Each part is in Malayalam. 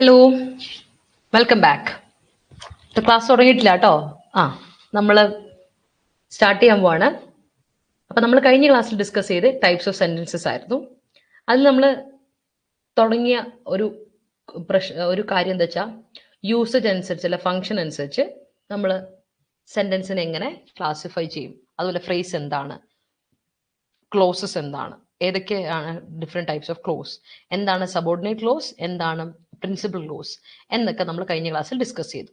Hello, welcome back. ക്ലാസ് തുടങ്ങിയിട്ടില്ല കേട്ടോ. നമ്മൾ സ്റ്റാർട്ട് ചെയ്യാൻ പോവാണ്. അപ്പം നമ്മൾ കഴിഞ്ഞ ക്ലാസ്സിൽ ഡിസ്കസ് ചെയ്ത് ടൈപ്സ് ഓഫ് സെൻറ്റൻസസ് ആയിരുന്നു. അതിൽ നമ്മൾ തുടങ്ങിയ ഒരു കാര്യം എന്താ വെച്ചാൽ യൂസേജ് അനുസരിച്ച് അല്ല ഫങ്ഷൻ അനുസരിച്ച് നമ്മൾ സെൻറ്റൻസിനെ എങ്ങനെ ക്ലാസിഫൈ ചെയ്യും, അതുപോലെ ഫ്രേസ് എന്താണ്, ക്ലോസസ് എന്താണ്, ഏതൊക്കെയാണ് ഡിഫറെൻറ്റ് ടൈപ്സ് ഓഫ് ക്ലോസ്, എന്താണ് സബോർഡിനേറ്റ് ക്ലോസ്, എന്താണ് പ്രിൻസിപ്പൽ ക്ലോസ് എന്നൊക്കെ നമ്മൾ കഴിഞ്ഞ ക്ലാസ്സിൽ ഡിസ്കസ് ചെയ്തു.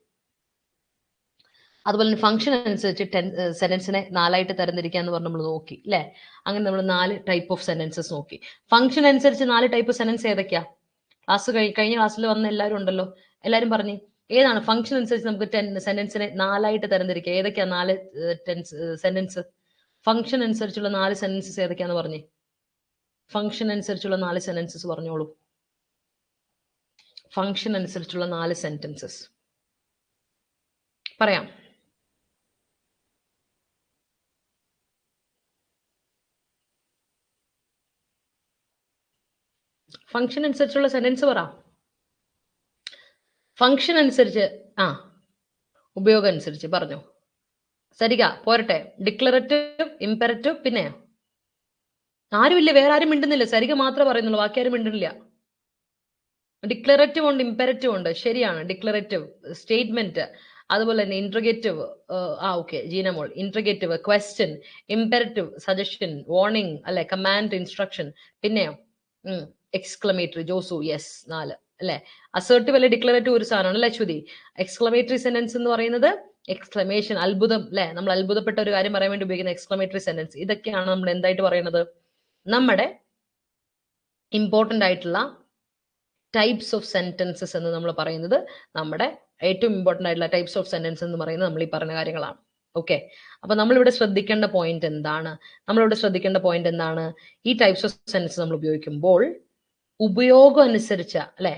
അതുപോലെ തന്നെ ഫംഗ്ഷൻ അനുസരിച്ച് സെന്റൻസിനെ 4 ആയിട്ട് തരംതിരിക്കുക എന്ന് പറഞ്ഞ് നമ്മൾ നോക്കി അല്ലേ. അങ്ങനെ നമ്മൾ 4 ടൈപ്പ് ഓഫ് സെന്റൻസസ് നോക്കി. ഫംഗ്ഷൻ അനുസരിച്ച് 4 ടൈപ്പ് സെന്റൻസ് ഏതൊക്കെയാ? കഴിഞ്ഞ ക്ലാസ്സിൽ വന്ന എല്ലാവരും ഉണ്ടല്ലോ, എല്ലാവരും പറഞ്ഞേ ഏതാണ് ഫംഗ്ഷൻ അനുസരിച്ച് നമുക്ക് സെന്റൻസിനെ 4 ആയിട്ട് തരംതിരിക്കുക. ഏതൊക്കെയാ 4 സെന്റൻസ്? ഫംഗ്ഷൻ അനുസരിച്ചുള്ള 4 സെന്റൻസസ് ഏതൊക്കെയാന്ന് പറഞ്ഞേ. ഫംഗ്ഷൻ അനുസരിച്ചുള്ള 4 സെന്റൻസസ് പറഞ്ഞോളൂ. ഫംഗ്ഷൻ അനുസരിച്ചുള്ള 4 സെന്റൻസസ് പറയാം. ഫംഗ്ഷൻ അനുസരിച്ചുള്ള സെന്റൻസ് പറ. ഫംഗ്ഷൻ അനുസരിച്ച് ഉപയോഗം അനുസരിച്ച് പറഞ്ഞോ. സരിക പോരട്ടെ. ഡിക്ലറേറ്റീവ്, ഇംപെറേറ്റീവ്, പിന്നെ ആരുമില്ല, വേറെ ആരും മിണ്ടുന്നില്ല. സരിക മാത്രമേ പറയുന്നുള്ളൂ, ബാക്കി ആരും മിണ്ടുന്നില്ല. ഡിക്ലറേറ്റീവ് ഉണ്ട്, ഇംപെറേറ്റീവ് ഉണ്ട്. ശരിയാണ്. ഡിക്ലറേറ്റീവ് സ്റ്റേറ്റ്മെന്റ്, അതുപോലെ തന്നെ interrogative. Okay Jeenamol. Interrogative question, imperative suggestion, warning അല്ലെ, കമാൻഡ്, ഇൻസ്ട്രക്ഷൻ. പിന്നെയോ എക്സ്ക്ലമേറ്ററി. ജോസു യെസ് 4 അല്ലെ. അസേർട്ടീവ് അല്ലെ ഡിക്ലറേറ്റീവ് ഒരു സാധനമാണ് അല്ലെ അശ്വതി. എക്സ്ക്ലമേറ്ററി സെന്റൻസ് എന്ന് പറയുന്നത് എക്സ്ക്ലമേഷൻ, അത്ഭുതം അല്ലെ, നമ്മൾ അത്ഭുതപ്പെട്ട ഒരു കാര്യം പറയാൻ വേണ്ടി ഉപയോഗിക്കുന്ന എക്സ്ക്ലമേറ്ററി സെന്റൻസ്. ഇതൊക്കെയാണ് നമ്മൾ എന്തായിട്ട് പറയുന്നത്, നമ്മുടെ ഇമ്പോർട്ടൻ്റ് ആയിട്ടുള്ള ടൈപ്സ് ഓഫ് സെന്റൻസസ് എന്ന് നമ്മൾ പറയുന്നത്. നമ്മുടെ ഏറ്റവും ഇമ്പോർട്ടൻ്റ് ആയിട്ടുള്ള ടൈപ്സ് ഓഫ് സെന്റൻസ് എന്ന് പറയുന്നത് നമ്മൾ ഈ പറഞ്ഞ കാര്യങ്ങളാണ്. ഓക്കെ, അപ്പൊ നമ്മളിവിടെ ശ്രദ്ധിക്കേണ്ട പോയിന്റ് എന്താണ്? ഈ ടൈപ്സ് ഓഫ് സെന്റൻസ് നമ്മൾ ഉപയോഗിക്കുമ്പോൾ ഉപയോഗം അനുസരിച്ച് അല്ലെ,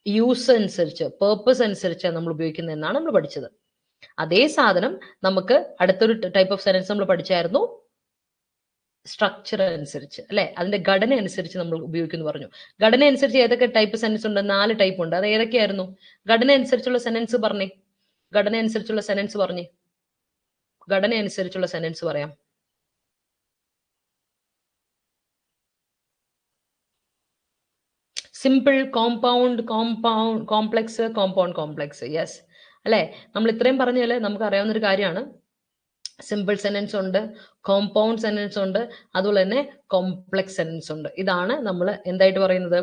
യൂസ് അനുസരിച്ച്, പേർപ്പസ് അനുസരിച്ച് നമ്മൾ ഉപയോഗിക്കുന്നത് എന്നാണ് നമ്മൾ പഠിച്ചത്. അതേ സാധനം നമുക്ക് അടുത്തൊരു ടൈപ്പ് ഓഫ് സെന്റൻസ് നമ്മൾ പഠിച്ചായിരുന്നു, സ്ട്രക്ചർ അനുസരിച്ച് അല്ലെ, അതിന്റെ ഘടന അനുസരിച്ച് നമ്മൾ ഉപയോഗിക്കുന്നു പറഞ്ഞു. ഘടന അനുസരിച്ച് ഏതൊക്കെ ടൈപ്പ് സെന്റൻസ് ഉണ്ട്? 4 ടൈപ്പ് ഉണ്ട്. അത് ഏതൊക്കെയായിരുന്നു? ഘടന അനുസരിച്ചുള്ള സെന്റൻസ് പറഞ്ഞേ. ഘടന അനുസരിച്ചുള്ള സെന്റൻസ് പറയാം. Simple, compound, complex, compound. Yes അല്ലെ. നമ്മൾ ഇത്രയും പറഞ്ഞാല് നമുക്ക് അറിയാവുന്ന ഒരു കാര്യമാണ്. സിമ്പിൾ സെന്റൻസ് ഉണ്ട്, കോമ്പൗണ്ട് സെന്റൻസ് ഉണ്ട്, അതുപോലെ തന്നെ കോംപ്ലക്സ് സെന്റൻസ് ഉണ്ട്. ഇതാണ് നമ്മൾ എന്തായിട്ട് പറയുന്നത്,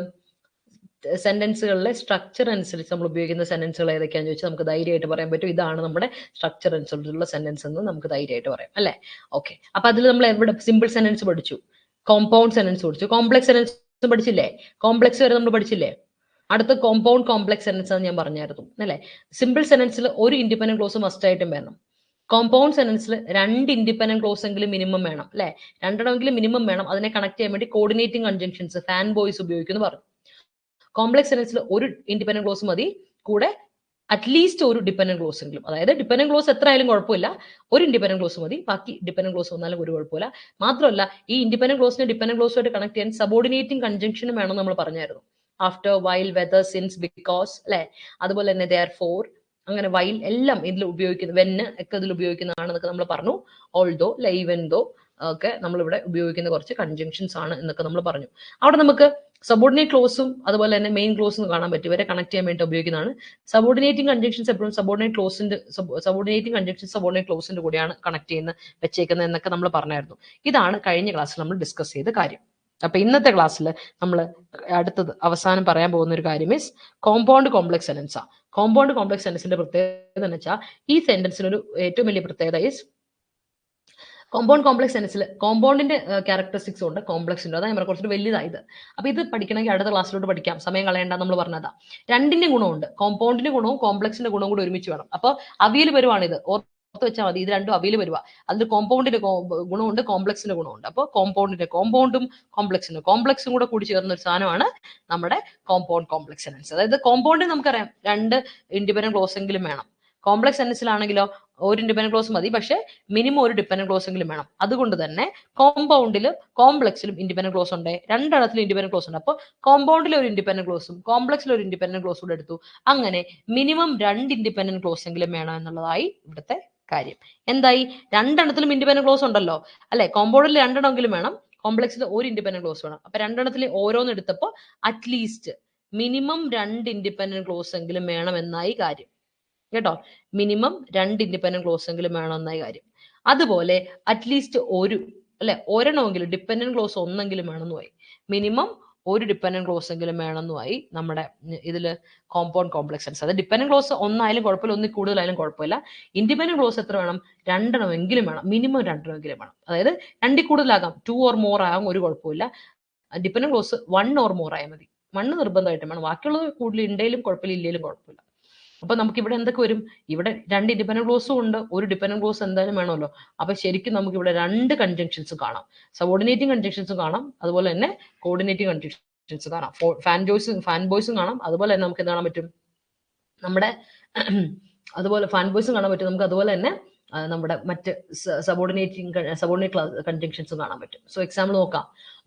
സെന്റൻസുകളിലെ സ്ട്രക്ചർ അനുസരിച്ച് നമ്മൾ ഉപയോഗിക്കുന്ന സെന്റൻസുകൾ ഏതൊക്കെയാണെന്ന് ചോദിച്ചാൽ നമുക്ക് ധൈര്യമായിട്ട് പറയാൻ പറ്റും. ഇതാണ് നമ്മുടെ സ്ട്രക്ചർ അനുസരിച്ചുള്ള സെന്റൻസ് എന്ന് നമുക്ക് ധൈര്യമായിട്ട് പറയാം അല്ലെ. ഓക്കെ, അപ്പൊ അതിൽ നമ്മൾ എവിടെ സിമ്പിൾ സെന്റൻസ് പഠിച്ചു, കോമ്പൗണ്ട് സെന്റൻസ് പഠിച്ചു, കോംപ്ലക്സ് സെന്റൻസ് പഠിച്ചില്ലേ? കോംപ്ലക്സ് വരെ നമ്മൾ പഠിച്ചില്ലേ? അടുത്ത കോമ്പൗണ്ട് കോംപ്ലക്സ് സെന്റൻസ് ആണ് ഞാൻ പറഞ്ഞായിരുന്നു അല്ലെ. സിമ്പിൾ സെന്റൻസിൽ ഒരു ഇൻഡിപെൻഡന്റ് ക്ലോസ് മസ്റ്റ് ആയിട്ടും വേണം. കോമ്പൗണ്ട് സെന്റൻസിൽ 2 ഇൻഡിപെൻഡന്റ് ക്ലോസ് എങ്കിലും മിനിമം വേണം അല്ലെ. 2 എങ്കിലും മിനിമം വേണം. അതിനെ കണക്ട് ചെയ്യാൻ വേണ്ടി കോർഡിനേറ്റിംഗ് കൺജങ്ഷൻസ്, ഫാൻ ബോയ്സ് ഉപയോഗിക്കുന്നു പറഞ്ഞു. കോംപ്ലക്സ് സെന്റൻസിൽ ഒരു ഇൻഡിപെൻഡന്റ് ക്ലോസ് മതി, കൂടെ അറ്റ്ലീസ്റ്റ് ഒരു ഡിപെൻഡന്റ് ക്ലോസ് എങ്കിലും. അതായത് ഡിപെൻഡന്റ് ക്ലോസ് എത്ര ആയാലും കുഴപ്പമില്ല, ഒരു ഇൻഡിപെൻഡന്റ് ക്ലോസ് മതി, ബാക്കി ഡിപെൻഡന്റ് ക്ലോസ് വന്നാലും ഒരു കുഴപ്പമില്ല. മാത്രമല്ല ഈ ഇൻഡിപെൻഡന്റ് ക്ലോസിനെ ഡിപെൻഡന്റ് ക്ലോസുമായിട്ട് കണക്ട് ചെയ്യാൻ സബോർഡിനേറ്റിംഗ് കൺജങ്ഷനും വേണം നമ്മൾ പറഞ്ഞായിരുന്നു. After, while, whether, since, because അല്ലെ. അതുപോലെ തന്നെ ദെയർ ഫോർ, അങ്ങനെ വൈൽ എല്ലാം ഇതിൽ ഉപയോഗിക്കുന്നു, വെന്ന് ഒക്കെ ഇതിൽ ഉപയോഗിക്കുന്നതാണെന്നൊക്കെ നമ്മൾ പറഞ്ഞു. ഓൾദോ, ഈവൻ ദോ ഒക്കെ നമ്മളിവിടെ ഉപയോഗിക്കുന്ന കുറച്ച് കൺജങ്ഷൻസ് ആണ് എന്നൊക്കെ നമ്മൾ പറഞ്ഞു. അവിടെ നമുക്ക് സബോർഡിനേറ്റ് ക്ലോസും അതുപോലെ തന്നെ മെയിൻ ക്ലോസും കാണാൻ പറ്റും. ഇവരെ കണക്ട് ചെയ്യാൻ വേണ്ടി ഉപയോഗിക്കുന്നതാണ്. സബോർഡിനേറ്റിംഗ് കൺജങ്ഷൻസ് എപ്പോഴും സബോർഡിനേറ്റ് ക്ലോസിന്റെ കൂടെയാണ് കണക്ട് ചെയ്യുന്ന വെച്ചേക്കുന്നത് എന്നൊക്കെ നമ്മൾ പറഞ്ഞായിരുന്നു. ഇതാണ് കഴിഞ്ഞ ക്ലാസ്സിൽ നമ്മൾ ഡിസ്കസ് ചെയ്ത കാര്യം. അപ്പൊ ഇന്നത്തെ ക്ലാസ്സിൽ നമ്മൾ അടുത്തത് അവസാനം പറയാൻ പോകുന്ന ഒരു കാര്യം മീൻസ് കോമ്പൗണ്ട് കോംപ്ലക്സ് സെന്റൻസാ. കോമ്പൗണ്ട് കോംപ്ലക്സ് സെന്റൻസിന്റെ പ്രത്യേകത എന്ന് വെച്ചാൽ ഈ സെന്റൻസിനൊരു ഏറ്റവും വലിയ പ്രത്യേകത ഈസ് കോമ്പൗണ്ട് കോംപ്ലക്സ് സെന്റൻസിൽ കോമ്പൗണ്ടിന്റെ ക്യാരക്ടറിസ്റ്റിക്സ് ഉണ്ട്, കോംപ്ലക്സ് ഉണ്ട്. അതാണ് നമ്മൾ കുറച്ചുകൂടി വലുതായത്. അപ്പൊ ഇത് പഠിക്കണമെങ്കിൽ അടുത്ത ക്ലാസ്സിലോട്ട് പഠിക്കാം, സമയം കളയേണ്ട നമ്മൾ പറഞ്ഞതാ. രണ്ടിന്റെ ഗുണമുണ്ട്, കോമ്പൗണ്ടിന്റെ ഗുണവും കോംപ്ലക്സിന്റെ ഗുണവും കൂടി ഒരുമിച്ച് വേണം. അപ്പൊ അവിയൽ വരുവാണിത്, ഓർത്ത് വെച്ചാൽ മതി. ഇത് രണ്ടും അവിയൽ വരുക. അതിൽ കോമ്പൗണ്ടിന്റെ ഗുണമുണ്ട്, കോംപ്ലക്സിന്റെ ഗുണമുണ്ട്. അപ്പോൾ കോമ്പൗണ്ടും കോംപ്ലക്സും കൂടെ കൂടി ചേർന്ന ഒരു സാധനമാണ് നമ്മുടെ കോമ്പൗണ്ട് കോംപ്ലക്സ് സെന്റൻസ്. അതായത് കോമ്പൗണ്ടിൽ നമുക്കറിയാം 2 ഇൻഡിപെൻഡന്റ് ക്ലോസ് എങ്കിലും വേണം. കോംപ്ലക്സ് സെന്റൻസിലാണെങ്കിലോ ഒരു ഇൻഡിപെൻഡന്റ് ക്ലോസ് മതി, പക്ഷേ മിനിമം ഒരു ഡിപെൻഡന്റ് ക്ലോസ് എങ്കിലും വേണം. അതുകൊണ്ട് തന്നെ കോമ്പൗണ്ടിലും കോംപ്ലക്സിലും ഇൻഡിപെൻഡന്റ് ക്ലോസ് ഉണ്ട്, രണ്ടെണ്ണത്തിലും ഇൻഡിപെൻഡന്റ് ക്ലോസ് ഉണ്ട്. അപ്പോൾ കോമ്പൗണ്ടിൽ ഒരു ഇൻഡിപെൻഡന്റ് ക്ലോസും കോംപ്ലക്സിൽ ഒരു ഇൻഡിപെൻഡന്റ് ക്ലോസും കൂടെ എടുത്തു. അങ്ങനെ മിനിമം 2 ഇൻഡിപെൻഡന്റ് ക്ലോസ് എങ്കിലും വേണം എന്നുള്ളതായി ഇവിടുത്തെ കാര്യം. എന്തായി? രണ്ടെണ്ണത്തിലും ഇൻഡിപെൻഡന്റ് ക്ലോസ് ഉണ്ടല്ലോ അല്ലെ. കോമ്പൗണ്ടിൽ രണ്ടെണ്ണമെങ്കിലും വേണം, കോംപ്ലക്സിൽ ഒരു ഇൻഡിപെൻഡന്റ് ക്ലോസ് വേണം. അപ്പൊ രണ്ടെണ്ണത്തിൽ ഓരോന്ന് എടുത്തപ്പോൾ അറ്റ്ലീസ്റ്റ് മിനിമം 2 ഇൻഡിപെൻഡന്റ് ക്ലോസ് എങ്കിലും വേണമെന്നായി കാര്യം കേട്ടോ. മിനിമം 2 ഇൻഡിപെൻഡന്റ് ക്ലോസ് എങ്കിലും വേണമെന്നായി കാര്യം. അതുപോലെ അറ്റ്ലീസ്റ്റ് ഒരു അല്ലെ ഒരെണ്ണമെങ്കിലും ഡിപെൻഡന്റ് ക്ലോസ് ഒന്നെങ്കിലും വേണമെന്നുമായി. മിനിമം ഒരു ഡിപെൻഡന്റ് ക്ലോസ് എങ്കിലും വേണമെന്നുമായി നമ്മുടെ ഇതില് കോമ്പൗണ്ട് കോംപ്ലക്സ് സെൻസ്. അത് ഡിപെൻഡന്റ് ക്ലോസ് ഒന്നായാലും കുഴപ്പമില്ല, ഒന്നിൽ കൂടുതലായാലും കുഴപ്പമില്ല. ഇൻഡിപെൻഡന്റ് ക്ലോസ് എത്ര വേണം? രണ്ടെണ്ണമെങ്കിലും വേണം, മിനിമം രണ്ടെണ്ണമെങ്കിലും വേണം. അതായത് 2 കൂടുതലാകാം, 2 or more ആകാം, ഒരു കുഴപ്പമില്ല. ഡിപെൻഡന്റ് ക്ലോസ് 1 or more ആയാൽ മതി. 1 നിർബന്ധമായിട്ടും വേണം, ബാക്കിയുള്ളത് കൂടുതൽ ഉണ്ടെങ്കിലും കുഴപ്പമില്ല, ഇല്ലെങ്കിലും കുഴപ്പമില്ല. അപ്പൊ നമുക്ക് ഇവിടെ എന്തൊക്കെ വരും? ഇവിടെ 2 ഇൻഡിപെൻഡന്റ് ക്ലോസും ഉണ്ട്, ഒരു ഡിപെൻഡന്റ് ക്ലോസ് എന്തായാലും വേണമല്ലോ. അപ്പൊ ശരിക്കും നമുക്ക് ഇവിടെ 2 കൺജങ്ഷൻസ് കാണാം, സബോർഡിനേറ്റിംഗ് കൺജങ്ഷൻസും കാണാം, അതുപോലെ തന്നെ കോർഡിനേറ്റിംഗ് കൺജങ്ഷൻസ് കാണാം. ഫാൻ ബോയ്സും കാണാം, അതുപോലെ തന്നെ നമുക്ക് എന്ത് കാണാൻ പറ്റും? നമ്മുടെ അതുപോലെ ഫാൻ ബോയ്സും കാണാൻ പറ്റും നമുക്ക്, അതുപോലെ തന്നെ നമ്മുടെ മറ്റ് സബോർഡിനേറ്റ് കൺജങ്ഷൻസും കാണാൻ പറ്റും. സോ എക്സാമ്പിൾ നോക്കാം.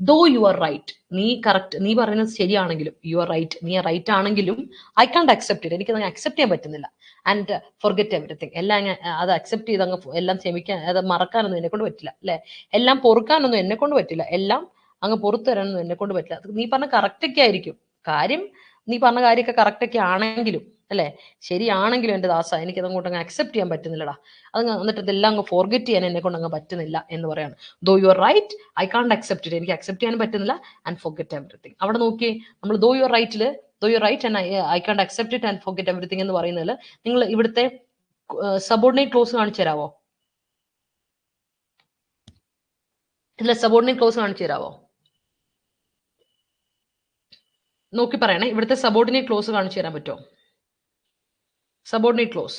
ദോ യു ആർ റൈറ്റ്, നീ കറക്റ്റ്, നീ പറയുന്നത് ശരിയാണെങ്കിലും, യു ആർ റൈറ്റ്, നീ റൈറ്റ് ആണെങ്കിലും ഐ കാണ്ട് അക്സെപ്റ്റ് ഇറ്റ്, എനിക്ക് അക്സെപ്റ്റ് ചെയ്യാൻ പറ്റുന്നില്ല. ആൻഡ് ഫൊർഗെറ്റ് എവറിത്തിങ്, എല്ലാം അത് അക്സെപ്റ്റ് ചെയ്ത് അങ്ങ് എല്ലാം ക്ഷമിക്കാൻ, അത് മറക്കാനൊന്നും എന്നെ കൊണ്ട് പറ്റില്ല അല്ലെ. എല്ലാം പൊറുക്കാനൊന്നും എന്നെ കൊണ്ട് പറ്റില്ല, എല്ലാം അങ്ങ് പുറത്തു തരാനൊന്നും എന്നെ കൊണ്ട് പറ്റില്ല. നീ പറഞ്ഞ കറക്റ്റ് ഒക്കെ ആയിരിക്കും കാര്യം, നീ പറഞ്ഞ കാര്യമൊക്കെ കറക്റ്റ് ഒക്കെ ആണെങ്കിലും അല്ലെ, ശരിയാണെങ്കിലും എന്റെ ദാസ എനിക്കത് അങ്ങോട്ട് അങ്ങ് അക്സെപ്റ്റ് ചെയ്യാൻ പറ്റുന്നില്ലടാ. അത് എന്നിട്ട് ഇതെല്ലാം അങ്ങ് ഫോർഗെറ്റ് ചെയ്യാൻ എന്നെ കൊണ്ട് അങ്ങ് പറ്റുന്നില്ല എന്ന് പറയാണ്. Though you are right I can't accept it, എനിക്ക് അക്സെപ്റ്റ് ചെയ്യാൻ പറ്റുന്നില്ല. ആൻഡ് ഫോർഗെറ്റ് എവറിത്തിങ്, അവിടെ നോക്കിയേ നമ്മൾ ദോ യു ആർ റൈറ്റില് though you right and I can't accept it and forget everything എന്ന് പറയുന്നതിൽ നിങ്ങൾ ഇവിടുത്തെ സബോർഡിനേറ്റ് ക്ലോസ് കാണിച്ചു തരാവോ? ഇതിലെ സബോർഡിനേറ്റ് ക്ലോസ് കാണിച്ചു തരാവോ? നോക്കി പറയണേ, ഇവിടുത്തെ സബോർഡിനേറ്റ് ക്ലോസ് കാണിച്ചു തരാൻ പറ്റുമോ? Subordinate clause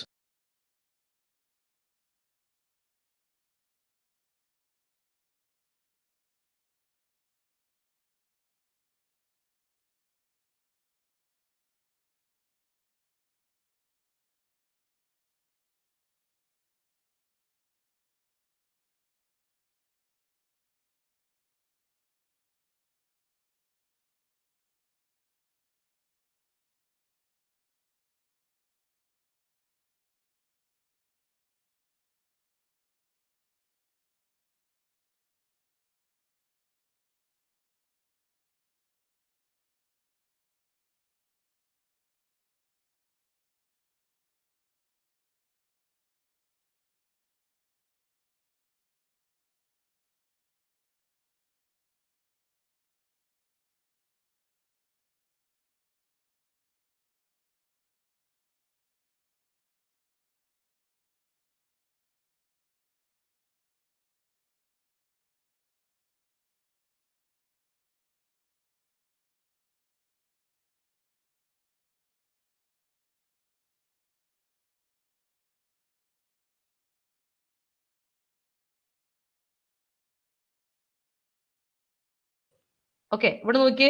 okay. ഇവിടെ നോക്കിയേ,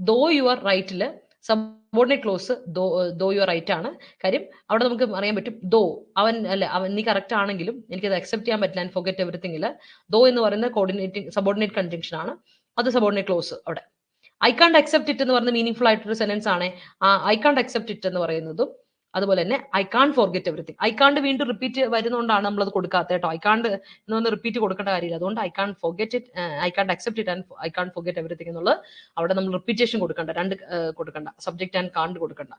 ദോ യു ആർ റൈറ്റില് subordinate clause though you are right ആണ് കാര്യം. അവിടെ നമുക്ക് അറിയാൻ പറ്റും ദോ അവൻ അല്ലെ, അവൻ നീ കറക്റ്റ് ആണെങ്കിലും എനിക്കത് അക്സെപ്റ്റ് ചെയ്യാൻ പറ്റില്ല ആൻഡ് ഫോർഗെറ്റ് എവറിത്തിങ്ങില് ദോ എന്ന് പറയുന്നത് കോർഡിനേറ്റിംഗ് സബോർഡിനേറ്റ് കൺജങ്ഷൻ ആണ്, അത് സബോർഡിനേറ്റ് ക്ലോസ്. അവിടെ ഐ കാണ്ട് അക്സെപ്റ്റ് ഇറ്റ് എന്ന് പറയുന്നത് മീനിങ് ഫുൾ ആയിട്ടൊരു സെന്റൻസ് ആണ്. ഐ കാണ്ട് അക്സെപ്റ്റ് ഇറ്റ് എന്ന് പറയുന്നതും അതുപോലെ തന്നെ I can't forget everything. I can't വീണ്ടും റിപ്പീറ്റ് വരുന്നതുകൊണ്ടാണ് നമ്മളത് കൊടുക്കാത്തത് കേട്ടോ. ഐ കാണ്ട് എന്നൊന്ന് റിപ്പീറ്റ് കൊടുക്കേണ്ട കാര്യമില്ല, അതുകൊണ്ട് I can't forget it, I can't accept it and I കാണ്ട് ഫോർഗെറ്റ് എവറിത്തിങ് എന്നുള്ളത് അവിടെ നമ്മൾ റിപ്പീറ്റേഷൻ കൊടുക്കണ്ട, കൊടുക്കണ്ട, സബ്ജക്റ്റ് ആൻഡ് കാണ്ട് കൊടുക്കണ്ട.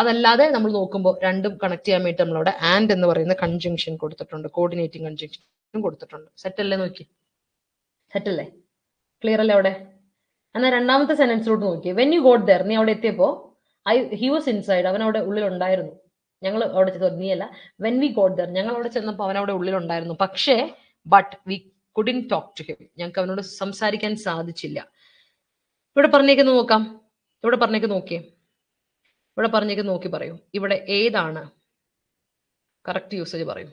അതല്ലാതെ നമ്മൾ നോക്കുമ്പോൾ രണ്ടും കണക്ട് ചെയ്യാൻ വേണ്ടി നമ്മളവിടെ ആൻഡ് എന്ന് പറയുന്ന കൺജങ്ഷൻ കൊടുത്തിട്ടുണ്ട്, കോർഡിനേറ്റിംഗ് കൺജങ്ഷൻ കൊടുത്തിട്ടുണ്ട്. സെറ്റ് അല്ലേ? നോക്കി, സെറ്റ് അല്ലേ? ക്ലിയർ അല്ലേ അവിടെ? എന്നാൽ രണ്ടാമത്തെ സെന്റൻസിലോട്ട് നോക്കി. വെൻ യു ഗോട്ട് ദർ, നീ അവിടെ എത്തിയപ്പോ ഹി വാസ് ഇൻസൈഡ്, അവൻ അവിടെ ഉള്ളിലുണ്ടായിരുന്നു. ഞങ്ങൾ അവിടെ നീയല്ല, വെൻ വി ഗോട്ട് ദർ, ഞങ്ങൾ അവിടെ ചെന്നപ്പോൾ അവൻ അവിടെ ഉള്ളിലുണ്ടായിരുന്നു. പക്ഷേ but we couldn't talk to him, ഞങ്ങൾക്ക് അവനോട് സംസാരിക്കാൻ സാധിച്ചില്ല. ഇവിടെ പറഞ്ഞേക്ക് നോക്കാം, ഇവിടെ പറഞ്ഞേക്ക് നോക്കിയേ, ഇവിടെ പറഞ്ഞേക്ക് നോക്കി പറയൂ, ഇവിടെ ഏതാണ് കറക്റ്റ് യൂസേജ് പറയൂ.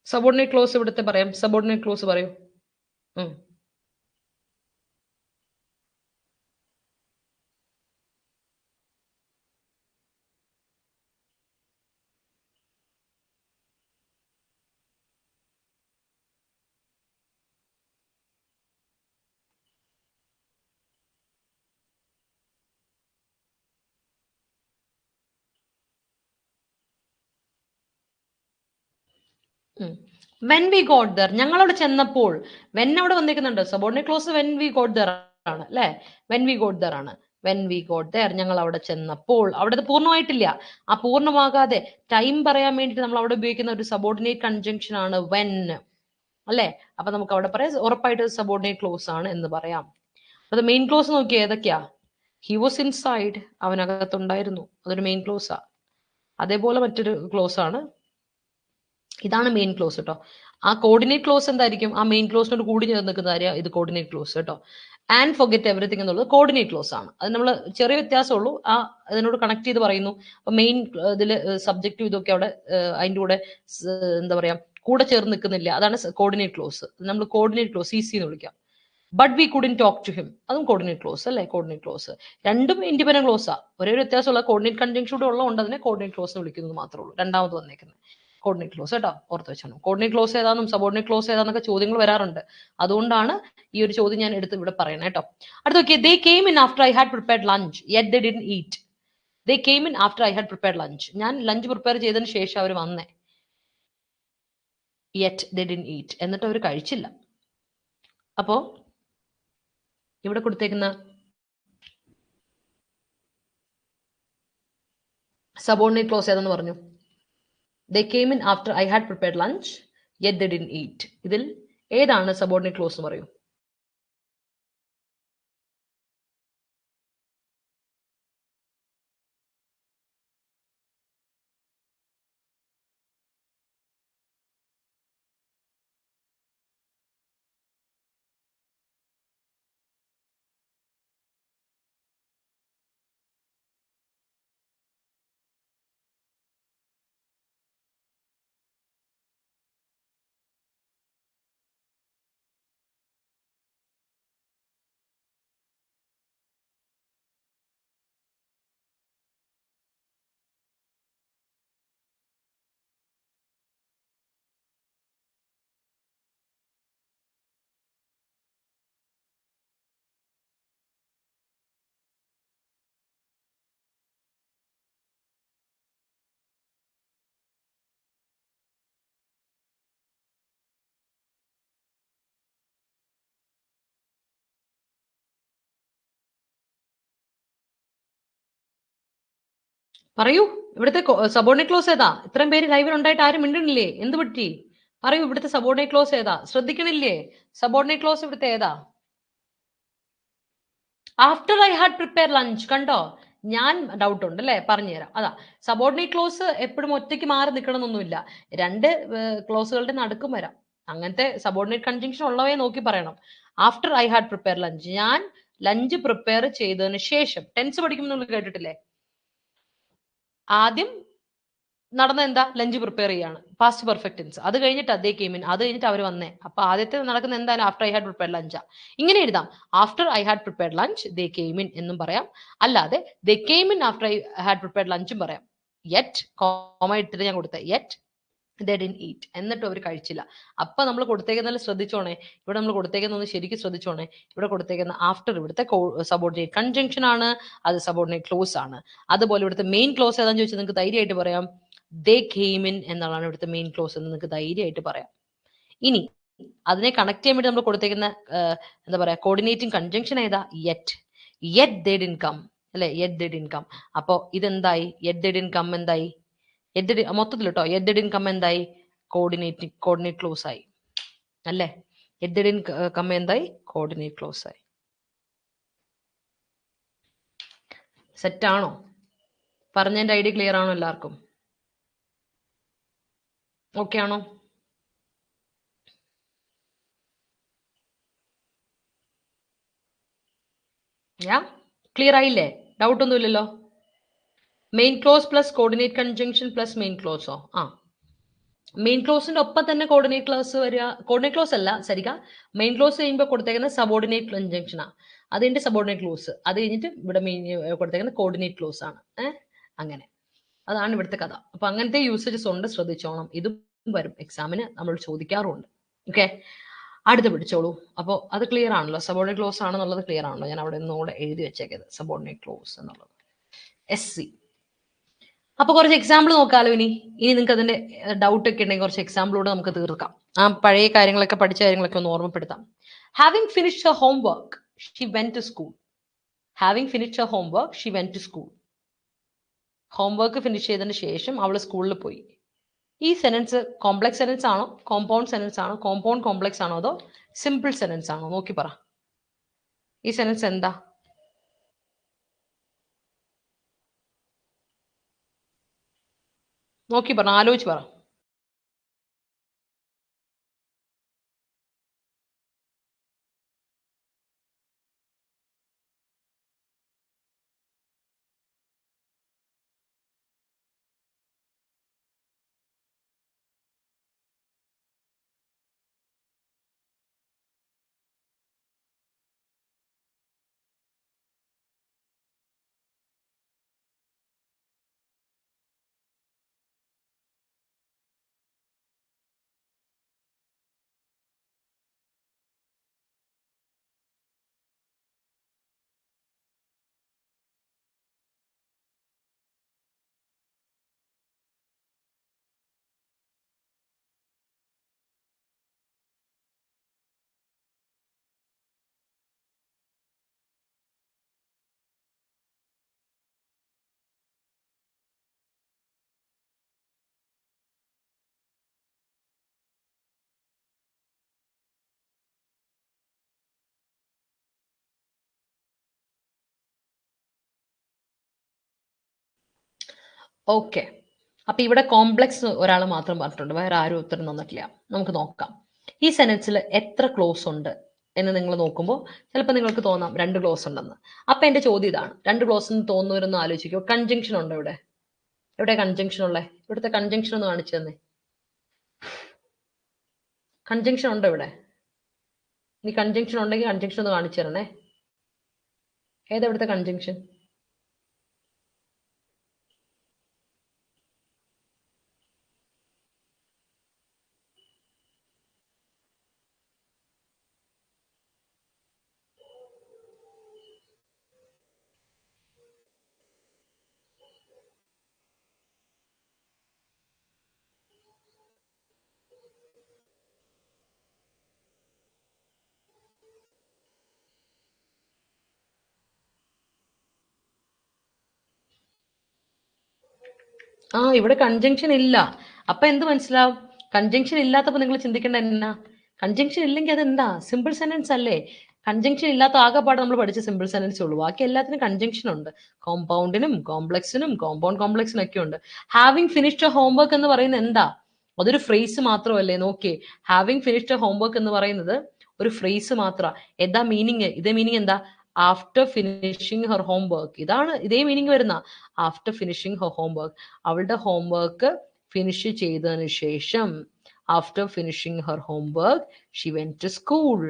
സബോർഡിനേറ്റ് ക്ലോസ് ഇവിടുത്തെ പറയാം, സബോർഡിനേറ്റ് ക്ലോസ് പറയൂ. ഉം. വെൻ വി ഗോട്ട് ദർ, ഞങ്ങൾ അവിടെ ചെന്നപ്പോൾ. വെൻ അവിടെ വന്നിരിക്കുന്നുണ്ട്, subordinate clause when we got there ആണ് അല്ലെ. വെൻ വി ഗോട്ട് ദർ ആണ്. വെൻ വി ഗോട്ട് ദർ, ഞങ്ങൾ അവിടെ ചെന്നപ്പോൾ. അവിടെ അത് പൂർണ്ണമായിട്ടില്ല. ആ പൂർണ്ണമാകാതെ ടൈം പറയാൻ വേണ്ടിയിട്ട് നമ്മൾ അവിടെ ഉപയോഗിക്കുന്ന ഒരു സബോർഡിനേറ്റ് കൺജങ്ഷൻ ആണ് വെൻ അല്ലെ. അപ്പൊ നമുക്ക് അവിടെ പറയാം ഉറപ്പായിട്ട് സബോർഡിനേറ്റ് ക്ലോസ് ആണ് എന്ന് പറയാം. അത് മെയിൻ ക്ലോസ് നോക്കിയാൽ ഏതൊക്കെയാ? ഹി വാസ് ഇൻസൈഡ്, അവനകത്തുണ്ടായിരുന്നു, അതൊരു മെയിൻ ക്ലോസാ. അതേപോലെ മറ്റൊരു ക്ലോസ് ആണ്, ഇതാണ് മെയിൻ ക്ലോസ് കേട്ടോ. ആ കോർഡിനേറ്റ് ക്ലോസ് എന്തായിരിക്കും? ആ മെയിൻ ക്ലോസിനോട് കൂടി ചേർന്ന് നിൽക്കുന്ന കാര്യം ഇത് കോർഡിനേറ്റ് ക്ലോസ് കേട്ടോ. ആൻഡ് ഫൊഗെറ്റ് എവറിത്തിങ് എന്നുള്ളത് കോർഡിനേറ്റ് ക്ലോസ് ആണ്. അത് നമ്മൾ ചെറിയ വ്യത്യാസമുള്ളൂ, ആ അതിനോട് കണക്ട് ചെയ്ത് പറയുന്നു. അപ്പൊ മെയിൻ ഇതിൽ സബ്ജക്റ്റും ഇതൊക്കെ അവിടെ അതിൻ്റെ കൂടെ എന്താ പറയാ കൂടെ ചേർന്ന് നിൽക്കുന്നില്ല, അതാണ് കോർഡിനേറ്റ് ക്ലോസ്. നമ്മൾ കോർഡിനേറ്റ് ക്ലോസ് CC എന്ന് വിളിക്കാം. But we couldn't talk to him, അതും കോർഡിനേറ്റ് ക്ലോസ് അല്ലേ. കോർഡിനേറ്റ് ക്ലോസ് രണ്ടും ഇൻഡിപെൻഡന്റ് ക്ലോസാ. ഒരേ ഒരു വ്യത്യാസമുള്ള കോർഡിനേറ്റ് കൺജങ്ഷൻ കൂടെ ഉള്ളതുകൊണ്ട് അതിനെ കോർഡിനേറ്റ് ക്ലോസ് എന്ന് വിളിക്കുന്നത് മാത്രമേ ഉള്ളൂ. രണ്ടാമത് വന്നേക്കുന്നത് കോർഡിനേറ്റ് ക്ലോസ് കേട്ടോ, ഓർത്ത് വെച്ചാണ്. കോർഡിനേറ്റ് ക്ലോസ് ഏതാണെന്നും സബോർഡിനേറ്റ് ക്ലോസ് ഏതാന്നൊക്കെ ചോദ്യങ്ങൾ വരാറുണ്ട്. അതുകൊണ്ടാണ് ഈ ഒരു ചോദ്യം ഞാൻ എടുത്ത് ഇവിടെ പറയുന്നത് കേട്ടോ. അടുത്ത നോക്കിയേ, they came in after I had prepared lunch yet they didn't eat. They came in after I had prepared lunch, ഞാൻ ലഞ്ച് പ്രിപ്പയർ ചെയ്തതിന് ശേഷം അവർ വന്നേ. യെറ്റ് ദേ ഡിഡ്ന്റ് ഈറ്റ്, എന്നിട്ട് അവർ കഴിച്ചില്ല. അപ്പോ ഇവിടെ കൊടുത്തേക്കുന്ന സബോർഡിനേറ്റ് ക്ലോസ് ഏതെന്ന് പറഞ്ഞു? They came in after I had prepared lunch, yet they didn't eat. ഇതിൽ ഏതാണ് സബോർഡിനേറ്റ് ക്ലോസ് എന്ന് പറയൂ? പറയൂ, ഇവിടുത്തെ സബോർഡിനേറ്റ് ക്ലോസ് ഏതാ? ഇത്രയും പേര് ലൈവിൽ ഉണ്ടായിട്ട് ആരും മിണ്ടണില്ലേ? എന്ത് പറ്റി? പറയൂ, ഇവിടുത്തെ സബോർഡിനേറ്റ് ക്ലോസ് ഏതാ? ശ്രദ്ധിക്കണില്ലേ? സബോർഡിനേറ്റ് ക്ലോസ് ഇവിടുത്തെ ഏതാ? After I had prepare lunch. കണ്ടോ, ഞാൻ ഡൗട്ട് ഉണ്ട് അല്ലെ, പറഞ്ഞുതരാം. അതാ സബോർഡിനേറ്റ് ക്ലോസ് എപ്പോഴും ഒറ്റയ്ക്ക് മാറി നിൽക്കണമെന്നൊന്നുമില്ല, രണ്ട് ക്ലോസുകളുടെ നടുക്കും വരാം. അങ്ങനത്തെ സബോർഡിനേറ്റ് കൺജങ്ഷൻ ഉള്ളവയെ നോക്കി പറയണം. After I had prepare lunch, ഞാൻ ലഞ്ച് പ്രിപ്പയർ ചെയ്തതിന് ശേഷം. ടെൻസ് പഠിക്കുമ്പോൾ നിങ്ങൾ കേട്ടിട്ടില്ലേ? ആദ്യം നടന്ന എന്താ? ലഞ്ച് പ്രിപ്പയർ ചെയ്യാണ്, പാസ്റ്റ് പെർഫെക്റ്റ് ടെൻസ്. അത് കഴിഞ്ഞിട്ട് അതേ കെയിമിൻ, അത് കഴിഞ്ഞിട്ട് അവർ വന്നേ. അപ്പൊ ആദ്യത്തെ നടക്കുന്ന എന്തായാലും ആഫ്റ്റർ ഐ ഹാഡ് പ്രിപ്പയർഡ് ലഞ്ചാ. ഇങ്ങനെ എഴുതാം, after I had prepared lunch they came in എന്നും പറയാം. അല്ലാതെ they came in after I had prepared ലഞ്ചും പറയാം. യെറ്റ് കോമ ഇട്ടിട്ട് ഞാൻ കൊടുത്ത യെറ്റ് ദേ ഡിഡ്ന്റ് ഈറ്റ്, എന്നിട്ട് അവർ കഴിച്ചില്ല. അപ്പൊ നമ്മൾ കൊടുത്തേക്കുന്നതിൽ ശ്രദ്ധിച്ചോണേ. ഇവിടെ നമ്മൾ കൊടുത്തേക്കുന്നൊന്ന് ശരിക്കും ശ്രദ്ധിച്ചോണേ. ഇവിടെ കൊടുത്തേക്കുന്ന ആഫ്റ്റർ ഇവിടുത്തെ സബോർഡിനേറ്റ് കൺജങ്ഷൻ ആണ്, അത് സബോർഡിനേറ്റ് ക്ലോസ് ആണ്. അതുപോലെ ഇവിടുത്തെ മെയിൻ ക്ലോസ് ഏതാണെന്ന് ചോദിച്ചാൽ നിങ്ങൾക്ക് ധൈര്യമായിട്ട് പറയാം, ദേ കെയിം ഇൻ എന്നുള്ളതാണ് ഇവിടുത്തെ മെയിൻ ക്ലോസ് എന്ന് നിങ്ങൾക്ക് ധൈര്യമായിട്ട് പറയാം. ഇനി അതിനെ കണക്ട് ചെയ്യാൻ വേണ്ടി നമ്മൾ കൊടുത്തേക്കുന്ന എന്താ പറയാ കോർഡിനേറ്റിംഗ് കൺജങ്ഷൻ ഏതാ? Yet. Yet they didn't come അല്ലെ, യെറ്റ് ദേ ഡിഡ്ന്റ് കം. അപ്പോ ഇതെന്തായി? യെറ്റ് ദേ ഡിഡ്ന്റ് കം എന്തായി? മൊത്തത്തിൽ കേട്ടോ, യെറ്റ് ദേ ഡിഡ്ന്റ് കം എന്തായി? കോർഡിനേറ്റ് ക്ലോസ് ആയി അല്ലേ. യെറ്റ് ദേ ഡിഡ്ന്റ് കം എന്തായി? കോർഡിനേറ്റ് ക്ലോസ് ആയി. സെറ്റ് ആണോ? പറഞ്ഞതിന്റെ ഐഡിയ ക്ലിയർ ആണോ എല്ലാവർക്കും? ഓക്കെ ആണോ? ക്ലിയർ ആയില്ലേ? ഡൗട്ട് ഒന്നുമില്ലല്ലോ? Main clause plus coordinate conjunction plus main ക്ലോസോ? മെയിൻ ക്ലോസിന്റെ ഒപ്പം തന്നെ കോർഡിനേറ്റ് ക്ലോസ് വരിക. കോർഡിനേറ്റ് ക്ലോസ് അല്ല സരിക, മെയിൻ ക്ലോസ് കഴിയുമ്പോൾ കൊടുത്തേക്കുന്ന സബോർഡിനേറ്റ് കൺജങ്ഷനാണ്. അതിന്റെ സബോർഡിനേറ്റ് ക്ലോസ്, അത് കഴിഞ്ഞിട്ട് ഇവിടെ മെയിൻ കൊടുത്തേക്കുന്ന കോർഡിനേറ്റ് ക്ലോസ് ആണ്. അങ്ങനെ അതാണ് ഇവിടുത്തെ കഥ. അപ്പൊ അങ്ങനത്തെ യൂസേജസ് ഉണ്ട്, ശ്രദ്ധിച്ചോണം. ഇതും വരും എക്സാമിന്, നമ്മൾ ചോദിക്കാറുണ്ട്. ഓക്കെ, അടുത്ത് പിടിച്ചോളൂ. അപ്പോൾ അത് ക്ലിയർ ആണല്ലോ, സബോർഡിനേറ്റ് ക്ലോസ് ആണെന്നുള്ളത് ക്ലിയർ ആണല്ലോ. ഞാൻ അവിടെ നിന്നൂടെ എഴുതി വെച്ചേക്കത് സബോർഡിനേറ്റ് ക്ലോസ് എന്നുള്ളത്. SC. അപ്പൊ കുറച്ച് എക്സാമ്പിൾ നോക്കാലോ. ഇനി നിങ്ങൾക്ക് അതിന്റെ ഡൗട്ട് ഒക്കെ ഉണ്ടെങ്കിൽ കുറച്ച് എക്സാമ്പിളോട് നമുക്ക് തീർക്കാം. ആ പഴയ കാര്യങ്ങളൊക്കെ പഠിച്ച കാര്യങ്ങളൊക്കെ ഒന്ന് ഓർമ്മപ്പെടുത്താം. Having finished her homework she went to school. Having finished her homework she went to school. Homework finish ചെയ്തതിന് ശേഷം അവൾ സ്കൂളിൽ പോയി. ഈ സെന്റൻസ് കോംപ്ലക്സ് സെന്റൻസ് ആണോ, കോമ്പൗണ്ട് സെന്റൻസ് ആണോ, കോമ്പൗണ്ട് കോംപ്ലക്സ് ആണോ, അതോ സിമ്പിൾ സെന്റൻസ് ആണോ? നോക്കി പറ, ഈ സെന്റൻസ് എന്താ? നോക്കി പറ, ആലോചിച്ച് പറ. ഓക്കെ, അപ്പൊ ഇവിടെ കോംപ്ലക്സ് ഒരാൾ മാത്രം പറഞ്ഞിട്ടുണ്ട്, വേറെ ആരും ഉത്തരം തന്നിട്ടില്ല. നമുക്ക് നോക്കാം ഈ സെന്റൻസിൽ എത്ര ക്ലോസ് ഉണ്ട് എന്ന്. നിങ്ങൾ നോക്കുമ്പോൾ ചിലപ്പോൾ നിങ്ങൾക്ക് തോന്നാം 2 ക്ലോസ് ഉണ്ടെന്ന്. അപ്പൊ എന്റെ ചോദ്യം ഇതാണ്, 2 ക്ലോസ് എന്ന് തോന്നുന്നവരൊന്ന് ആലോചിക്കോ, കൺജങ്ഷൻ ഉണ്ടോ ഇവിടെ? എവിടെ കൺജങ്ഷൻ ഉള്ളേ? ഇവിടുത്തെ കൺജങ്ഷൻ ഒന്ന് കാണിച്ചു തന്നെ. കൺജങ്ഷൻ ഉണ്ടോ ഇവിടെ? ഇനി കൺജങ്ഷൻ ഉണ്ടെങ്കിൽ കൺജങ്ഷൻ ഒന്ന് കാണിച്ചു തരണേ. ഏതാ ഇവിടുത്തെ കൺജങ്ഷൻ? ഇവിടെ കൺജങ്ഷൻ ഇല്ല. അപ്പൊ എന്ത് മനസ്സിലാവും? കൺജങ്ഷൻ ഇല്ലാത്തപ്പോ നിങ്ങൾ ചിന്തിക്കേണ്ട എന്നാ, കൺജങ്ഷൻ ഇല്ലെങ്കിൽ അതെന്താ, സിമ്പിൾ സെന്റൻസ് അല്ലേ? കൺജങ്ഷൻ ഇല്ലാത്ത ആകെപ്പാട് നമ്മൾ പഠിച്ച സിമ്പിൾ സെന്റൻസ് ഉള്ളൂ, ബാക്കി എല്ലാത്തിനും കൺജങ്ഷൻ ഉണ്ട്. കോമ്പൗണ്ടിനും കോംപ്ലക്സിനും കോമ്പൗണ്ട് കോംപ്ലക്സിനും ഒക്കെ ഉണ്ട്. ഹാവിംഗ് ഫിനിഷ്ഡ് ഹോംവർക്ക് എന്ന് പറയുന്നത് എന്താ? അതൊരു ഫ്രേസ് മാത്രമല്ലേ? നോക്കിയേ, ഹാവിംഗ് ഫിനിഷ്ഡ് ഹോംവർക്ക് എന്ന് പറയുന്നത് ഒരു ഫ്രേസ് മാത്രം. എന്താ മീനിങ്? ഇതേ മീനിങ് എന്താ? After finishing her homework. ഇതാണ് ഇതേ മീനിങ് വരുന്ന ആഫ്റ്റർ ഫിനിഷിങ് ഹെർ ഹോംവർക്ക്. അവളുടെ ഹോംവർക്ക് ഫിനിഷ് ചെയ്തതിന് ശേഷം, after finishing her homework she went to school.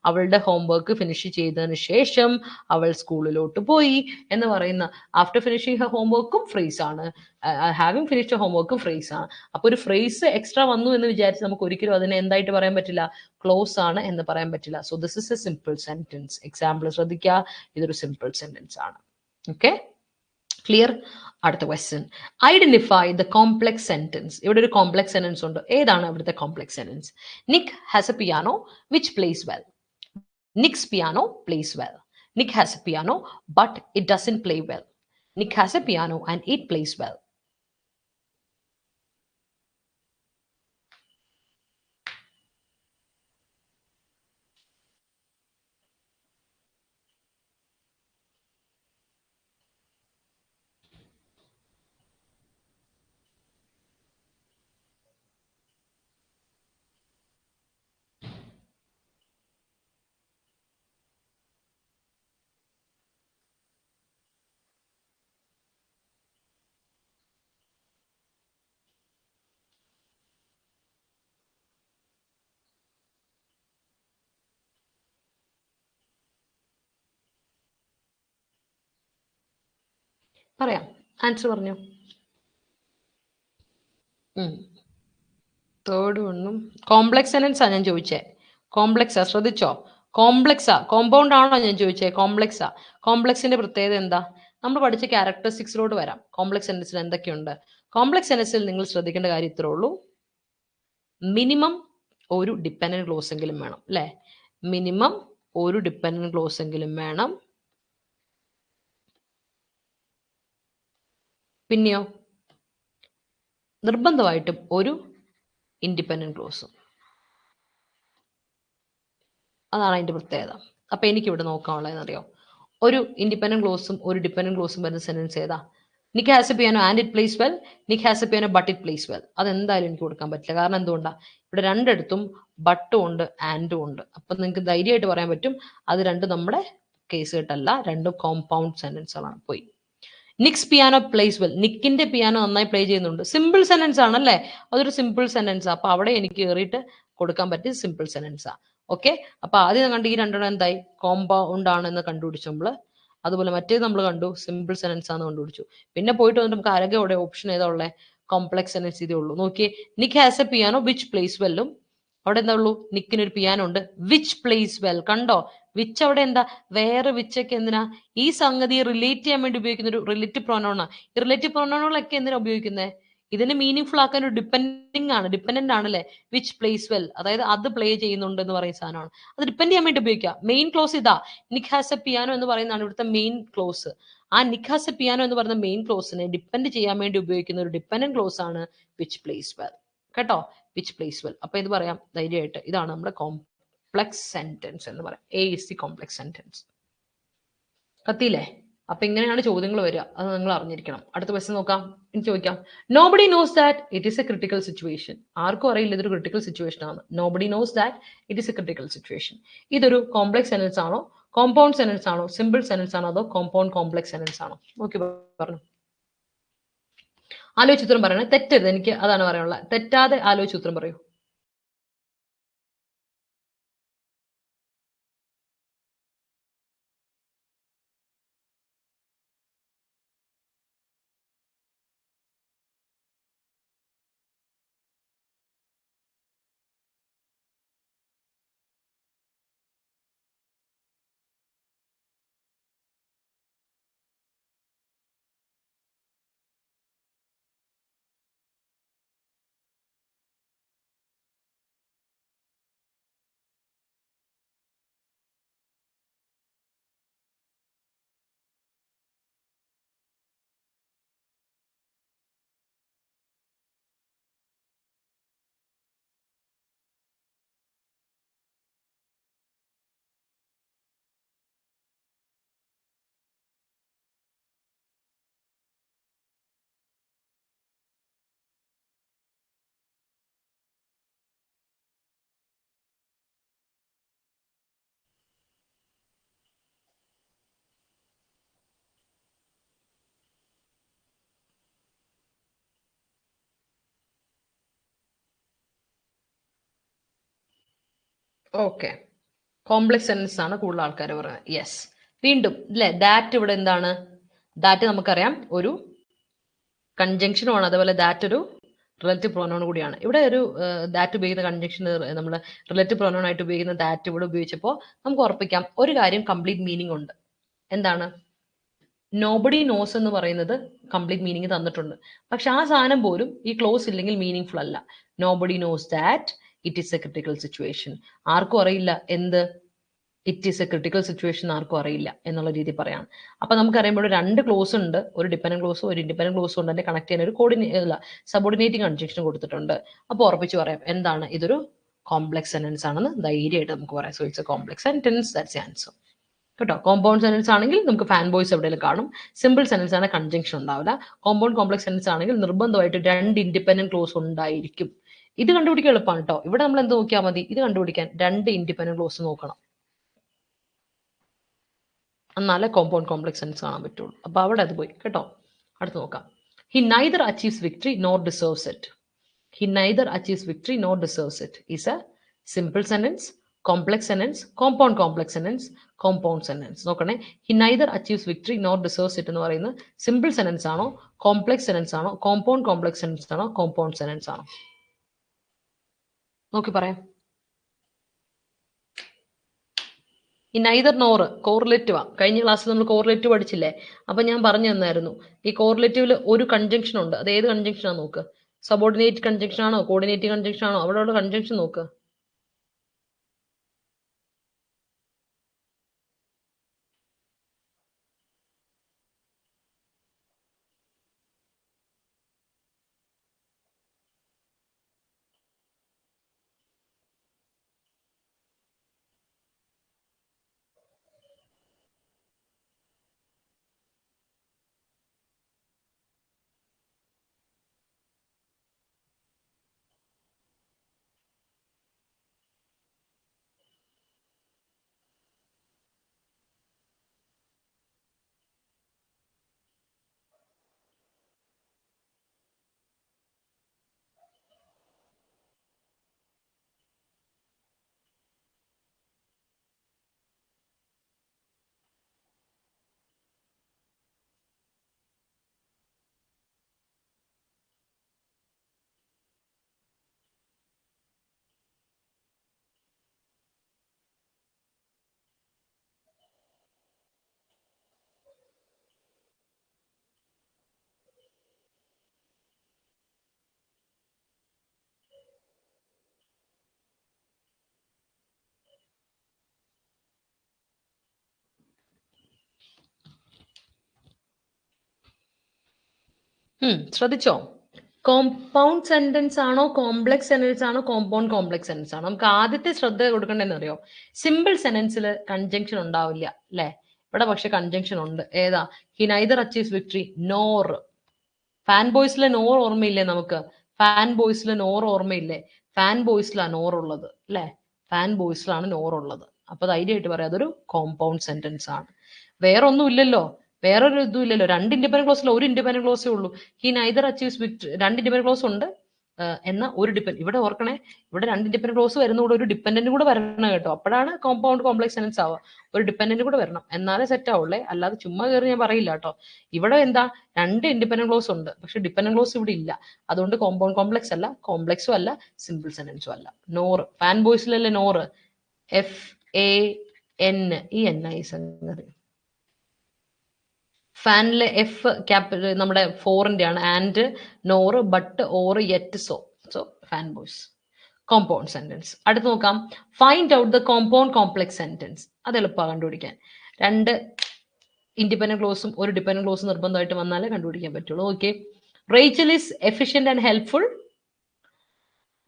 അവളുടെ ഹോംവർക്ക് ഫിനിഷ് ചെയ്തതിന് ശേഷം അവൾ സ്കൂളിലോട്ട് പോയി എന്ന് പറയുന്ന ആഫ്റ്റർ ഫിനിഷിങ് ഹെർ ഹോംവർക്കും ഫ്രേസ് ആണ്, ഹാവിംഗ് ഫിനിഷ്ഡ് ഹോംവർക്കും ഫ്രേസ് ആണ്. അപ്പൊ ഒരു ഫ്രേസ് എക്സ്ട്രാ വന്നു എന്ന് വിചാരിച്ച് നമുക്ക് ഒരിക്കലും അതിനെ എന്തായിട്ട് പറയാൻ പറ്റില്ല, ക്ലോസ് ആണ് എന്ന് പറയാൻ പറ്റില്ല. So this is a simple sentence. Example ശ്രദ്ധിക്കുക, ഇതൊരു സിമ്പിൾ സെന്റൻസ് ആണ്. Okay, clear? അടുത്ത question, identify the complex sentence. ഇവിടെ ഒരു കോംപ്ലക്സ് സെന്റൻസ് ഉണ്ട്. ഏതാണ് ഇവിടുത്തെ complex sentence? Nick has a piano which plays well. Nick's piano plays well. Nick has a piano, but it doesn't play well. Nick has a piano and it plays well. പറയാം. ആൻസർ പറഞ്ഞു. തേർഡ് വണ്ണും കോംപ്ലക്സ് സെനൻസാ ഞാൻ ചോദിച്ചേ. കോംപ്ലക്സാ, ശ്രദ്ധിച്ചോ? കോംപ്ലക്സാ, കോമ്പൗണ്ട് ആണോ ഞാൻ ചോദിച്ചേ? കോംപ്ലക്സാ. കോംപ്ലക്സിന്റെ പ്രത്യേകത എന്താ? നമ്മൾ പഠിച്ച ക്യാരക്ടറിസ്റ്റിക്സിലോട്ട് വരാം. കോംപ്ലക്സ് സെനൻസിൽ എന്തൊക്കെയുണ്ട്? കോംപ്ലക്സ് സെനൻസിൽ നിങ്ങൾ ശ്രദ്ധിക്കേണ്ട കാര്യം ഇത്രേ ഉള്ളൂ. മിനിമം ഒരു ഡിപ്പെൻഡന്റ് ക്ലോസ് എങ്കിലും വേണം, അല്ലെ? മിനിമം ഒരു ഡിപ്പെൻഡന്റ് ക്ലോസ് എങ്കിലും വേണം. പിന്നെയോ നിർബന്ധമായിട്ടും ഒരു ഇൻഡിപെൻഡന്റ് ക്ലോസും. അതാണ് അതിന്റെ പ്രത്യേകത. അപ്പൊ എനിക്ക് ഇവിടെ നോക്കാനുള്ളതെന്നറിയോ? ഒരു ഇൻഡിപെൻഡന്റ് ക്ലോസും ഒരു ഡിപെൻഡന്റ് ക്ലോസും വരുന്ന സെന്റൻസ് ഏതാ? Nick has a piano and it plays well, Nick has a piano but it plays well. അതെന്തായാലും എനിക്ക് കൊടുക്കാൻ പറ്റില്ല. കാരണം എന്തുകൊണ്ടാ? ഇവിടെ രണ്ടിടത്തും ബട്ടും ഉണ്ട് ആൻഡും ഉണ്ട്. അപ്പൊ നിങ്ങൾക്ക് ധൈര്യമായിട്ട് പറയാൻ പറ്റും അത് രണ്ടും നമ്മുടെ കേസ് കേട്ടല്ല, രണ്ടും കോമ്പൗണ്ട് സെന്റൻസുകളാണ്. പോയി. നിക്സ് പിയാനോ പ്ലേസ് വെൽ, നിക്കിന്റെ പിയാനോ നന്നായി പ്ലേ ചെയ്യുന്നുണ്ട്. സിമ്പിൾ സെന്റൻസ് ആണ് അല്ലേ? അതൊരു സിമ്പിൾ സെന്റൻസ്. അപ്പൊ അവിടെ എനിക്ക് കയറിയിട്ട് കൊടുക്കാൻ പറ്റിയ സിമ്പിൾ സെന്റൻസാ. ഓക്കെ, അപ്പൊ ആദ്യം കണ്ട് ഈ രണ്ടെണ്ണം എന്തായി? കോമ്പൗണ്ട് ആണെന്ന് കണ്ടുപിടിച്ചു നമ്മള്. അതുപോലെ മറ്റേത് നമ്മൾ കണ്ടു സിമ്പിൾ സെന്റൻസ് ആണെന്ന് കണ്ടുപിടിച്ചു. പിന്നെ പോയിട്ട് വന്നിട്ട് നമുക്ക് ആരോഗ്യ ഓപ്ഷൻ ഏതാ ഉള്ളത്? കോംപ്ലക്സ് സെന്റൻസ് ഇതേ ഉള്ളൂ. നോക്കിയേ, Nick has a piano which plays വെല്ലും. അവിടെ എന്താ ഉള്ളൂ? നിക്കിന് ഒരു പിയാനോ ഉണ്ട്, വിച്ച് പ്ലേസ് വെൽ. കണ്ടോ? വിച്ച് അവിടെ എന്താ? വേറെ വിച്ചൊക്കെ എന്തിനാ? ഈ സംഗതി റിലേറ്റ് ചെയ്യാൻ വേണ്ടി ഉപയോഗിക്കുന്ന ഒരു റിലേറ്റീവ് പ്രൊനൗണാണ്. ഈ റിലേറ്റീവ് പ്രൊനൗണുകളൊക്കെ എന്തിനാ ഉപയോഗിക്കുന്നത്? ഇതിനെ മീനിങ് ഫുൾ ആക്കാൻ ഒരു ഡിപ്പെൻഡന്റ് ആണ് അല്ലെ? വിച്ച് പ്ലേസ് വെൽ, അതായത് അത് പ്ലേ ചെയ്യുന്നുണ്ട് എന്ന് പറയുന്ന സാധനമാണ്. അത് ഡിപ്പെൻഡ് ചെയ്യാൻ വേണ്ടി ഉപയോഗിക്കാം. മെയിൻ ക്ലോസ് ഇതാ, നിക്ക് ഹാസ് എ പിയാനോ എന്ന് പറയുന്നതാണ് ഇവിടുത്തെ മെയിൻ ക്ലോസ്. ആ നിക്ക് ഹാസ് എ പിയാനോ എന്ന് പറയുന്ന മെയിൻ ക്ലോസിനെ ഡിപ്പെൻഡ് ചെയ്യാൻ വേണ്ടി ഉപയോഗിക്കുന്ന ഒരു ഡിപ്പെൻഡന്റ് ക്ലോസ് ആണ് വിച്ച് പ്ലേസ് വെൽ. കേട്ടോ? Which plays well. അപ്പൊ ഇത് പറയാം ധൈര്യമായിട്ട്, ഇതാണ് നമ്മുടെ കോംപ്ലക്സ് സെന്റൻസ് എന്ന് പറയാം. A is the complex sentence. കത്തിയില്ലേ? അപ്പൊ ഇങ്ങനെയാണ് ചോദ്യങ്ങൾ വരിക, അത് നിങ്ങൾ അറിഞ്ഞിരിക്കണം. അടുത്ത ക്വസ്റ്റ്യൻ നോക്കാം. എനിക്ക് ചോദിക്കാം, nobody knows that it is A critical situation. ആർക്കും അറിയില്ല ഇതൊരു ക്രിട്ടിക്കൽ സിറ്റുവേഷൻ ആണ്. Nobody knows that it is A critical situation. ഇതൊരു കോംപ്ലക്സ് സെന്റൻസ് ആണോ, കോമ്പൗണ്ട് സെന്റൻസ് ആണോ, സിമ്പിൾ സെന്റൻസ് ആണോ, അതോ കോമ്പൗണ്ട് കോംപ്ലക്സ് സെന്റൻസ് ആണോ? നോക്കി പറഞ്ഞു. ആലോചിച്ച് ഉത്തരം പറയണേ, തെറ്റരുത്. എനിക്ക് അതാണ് പറയാനുള്ളത്. തെറ്റാതെ ആലോചിച്ച് ഉത്തരം പറയൂ. ഓക്കെ, കോംപ്ലക്സ് സെന്റൻസ് ആണ് കൂടുതൽ ആൾക്കാർ പറയുന്നത്. യെസ്, വീണ്ടും അല്ലെ, ദാറ്റ് ഇവിടെ എന്താണ്? ദാറ്റ് നമുക്കറിയാം ഒരു കൺജങ്ഷനുമാണ്. അതുപോലെ ദാറ്റ് ഒരു റിലേറ്റീവ് പ്രൊനൗൺ കൂടിയാണ്. ഇവിടെ ഒരു ദാറ്റ് ഉപയോഗിക്കുന്ന കൺജങ്ഷൻ നമ്മൾ റിലേറ്റീവ് പ്രൊനൗൺ ആയിട്ട് ഉപയോഗിക്കുന്ന ദാറ്റ് ഇവിടെ ഉപയോഗിച്ചപ്പോൾ നമുക്ക് ഉറപ്പിക്കാം ഒരു കാര്യം കംപ്ലീറ്റ് മീനിങ് ഉണ്ട്. എന്താണ്? നോബഡി നോസ് എന്ന് പറയുന്നത് കംപ്ലീറ്റ് മീനിങ് തന്നിട്ടുണ്ട്. പക്ഷെ ആ സാധനം പോലും ഈ ക്ലോസ് ഇല്ലെങ്കിൽ മീനിങ് ഫുൾ അല്ല. Nobody knows that it is A critical situation. ആർക്കും അറിയില്ല എന്ത് it is A critical situation, ആർക്കും അറിയില്ല എന്നുള്ള രീതി പറയാം. അപ്പൊ നമുക്കറിയുമ്പോൾ രണ്ട് ക്ലോസ് ഉണ്ട്, ഒരു ഡിപെൻഡന്റ് ക്ലോസും ഒരു ഇൻഡിപെൻഡന്റ് ക്ലോസും ഉണ്ട്. അതിനെ കണക്ട് ചെയ്യാൻ ഒരു സബോർഡിനേറ്റിംഗ് കൺജങ്ഷൻ കൊടുത്തിട്ടുണ്ട്. അപ്പൊ ഉറപ്പിച്ച് പറയാം എന്താണ്? ഇതൊരു കോംപ്ലക്സ് സെന്റൻസ് ആണെന്ന് ധൈര്യമായിട്ട് നമുക്ക് പറയാം. So it's A complex sentence, that's answer. കേട്ടോ? കോമ്പൗണ്ട് സെന്റൻസ് ആണെങ്കിൽ നമുക്ക് ഫാൻ ബോയ്സ് എവിടെയെങ്കിലും കാണും. സിമ്പിൾ സെന്റൻസ് ആണ് കൺജങ്ഷൻ ഉണ്ടാവില്ല. കോമ്പൗണ്ട് കോംപ്ലക്സ് സെന്റൻസ് ആണെങ്കിൽ നിർബന്ധമായിട്ട് രണ്ട് ഇൻഡിപെൻഡന്റ് ക്ലോസ് ഉണ്ടായിരിക്കും. ഇത് കണ്ടുപിടിക്കാൻ എളുപ്പമാണ് കേട്ടോ. ഇവിടെ നമ്മൾ എന്ത് നോക്കിയാൽ മതി? ഇത് കണ്ടുപിടിക്കാൻ രണ്ട് ഇൻഡിപെൻഡന്റ് ക്ലോസ് നോക്കണം, എന്നാലേ കോമ്പൗണ്ട് കോംപ്ലക്സ് സെന്റൻസ് കാണാൻ പറ്റുള്ളൂ. അപ്പൊ അവിടെ അത് പോയി. കേട്ടോ? അടുത്ത് നോക്കാം. He neither achieves victory nor deserves it. He neither achieves victory nor deserves it is a simple sentence, complex sentence, compound complex sentence, compound sentence. നോക്കണേ, he neither achieves victory nor deserves it എന്ന് പറയുന്നത് സിമ്പിൾ സെന്റൻസ് ആണോ, കോംപ്ലക്സ് സെന്റൻസ് ആണോ, കോമ്പൗണ്ട് കോംപ്ലക്സ് സെന്റൻസ് ആണോ, കോമ്പൗണ്ട് സെന്റൻസ് ആണോ? നോക്കി പറയാം. ഈ നൈദർ നോർ കോറിലേറ്റീവാ. കഴിഞ്ഞ ക്ലാസ്സിൽ നമ്മൾ കോറിലേറ്റീവ് പഠിച്ചില്ലേ? അപ്പൊ ഞാൻ പറഞ്ഞു തന്നായിരുന്നു ഈ കോറിലേറ്റീവിൽ ഒരു കൺജങ്ഷൻ ഉണ്ട്. അത് ഏത് കൺജങ്ഷൻ ആണോ നോക്ക്. സബോർഡിനേറ്റ് കൺജങ്ഷൻ ആണോ, കോർഡിനേറ്റീവ് കൺജങ്ഷൻ ആണോ, അവിടെയുള്ള കൺജങ്ഷൻ നോക്ക്. ശ്രദ്ധിച്ചോ? കോമ്പൗണ്ട് സെന്റൻസ് ആണോ, കോംപ്ലക്സ് സെന്റൻസ് ആണോ, കോമ്പൗണ്ട് കോംപ്ലക്സ് സെന്റൻസ് ആണോ? നമുക്ക് ആദ്യത്തെ ശ്രദ്ധ കൊടുക്കേണ്ടതെന്ന് അറിയോ? സിമ്പിൾ സെന്റൻസിൽ കൺജങ്ഷൻ ഉണ്ടാവില്ല അല്ലെ? ഇവിടെ പക്ഷെ കൺജങ്ഷൻ ഉണ്ട്. ഏതാ? He neither achieves victory nor. Fan ബോയ്സിലെ നോർ ഓർമ്മയില്ലേ നമുക്ക്? ഫാൻ ബോയ്സിലെ നോർ ഓർമ്മയില്ലേ? ഫാൻ ബോയ്സിലാണ് നോർ ഉള്ളത് അല്ലെ? ഫാൻ ബോയ്സിലാണ് നോർ ഉള്ളത്. അപ്പൊ ധൈര്യമായിട്ട് പറയാം അതൊരു കോമ്പൗണ്ട് സെന്റൻസ് ആണ്. വേറെ ഒന്നും ഇല്ലല്ലോ, വേറൊരു ഇതും ഇല്ലല്ലോ. രണ്ട് ഇൻഡിപെൻഡന്റ് ക്ലോസിൽ ഒരു ഇൻഡിപെൻഡന്റ് ക്ലോസേ ഉള്ളൂ. He neither achieves victory. രണ്ട് ഇൻഡിപെൻഡന്റ് ക്ലോസ് ഉണ്ട്, എന്നാൽ ഒരു ഡിപെൻഡ്. ഇവിടെ ഓർക്കണേ, ഇവിടെ രണ്ട് ഇൻഡിപെൻഡന്റ് ക്ലോസ് വരുന്ന കൂടെ ഒരു ഡിപെൻഡന്റ് കൂടെ വരണം കേട്ടോ. അപ്പോഴാണ് കോമ്പൗണ്ട് കോംപ്ലക്സ് സെന്റൻസ് ആവുക. ഒരു ഡിപെൻഡന്റ് കൂടെ വരണം, എന്നാലേ സെറ്റ് ആവുള്ളേ. അല്ലാതെ ചുമ്മാ കയറി ഞാൻ പറയില്ല കേട്ടോ. ഇവിടെ എന്താ, രണ്ട് ഇൻഡിപെൻഡന്റ് ക്ലോസ് ഉണ്ട്, പക്ഷെ ഡിപെൻഡന്റ് ക്ലോസ് ഇവിടെ ഇല്ല. അതുകൊണ്ട് കോമ്പൗണ്ട് കോംപ്ലക്സ് അല്ല, കോംപ്ലക്സും അല്ല, സിമ്പിൾ സെന്റൻസും അല്ല. നോർ, ഫാൻ ബോയ്സിലല്ലേ നോർ, FANEI സംഗതി. ഫാനിലെ എഫ് ക്യാപിറ്റൽ നമ്മുടെ ഫോറിന്റെ ആണ്. And, nor, but, or, yet, so. So fan boys. Compound sentence. അടുത്ത് നോക്കാം, find out the compound complex sentence. അത് എളുപ്പമാണ് കണ്ടുപിടിക്കാൻ. രണ്ട് ഇൻഡിപെൻഡന്റ് ക്ലോസും ഒരു ഡിപെൻഡന്റ് ക്ലോസും നിർബന്ധമായിട്ട് വന്നാലേ കണ്ടുപിടിക്കാൻ പറ്റുള്ളൂ. Okay, Rachel is efficient and helpful.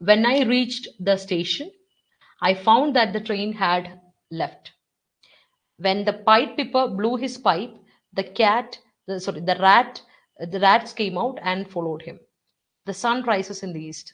When I reached the station I found that the train had left. When the pipe piper blew his pipe, the rats came out and followed him. The sun rises in the east.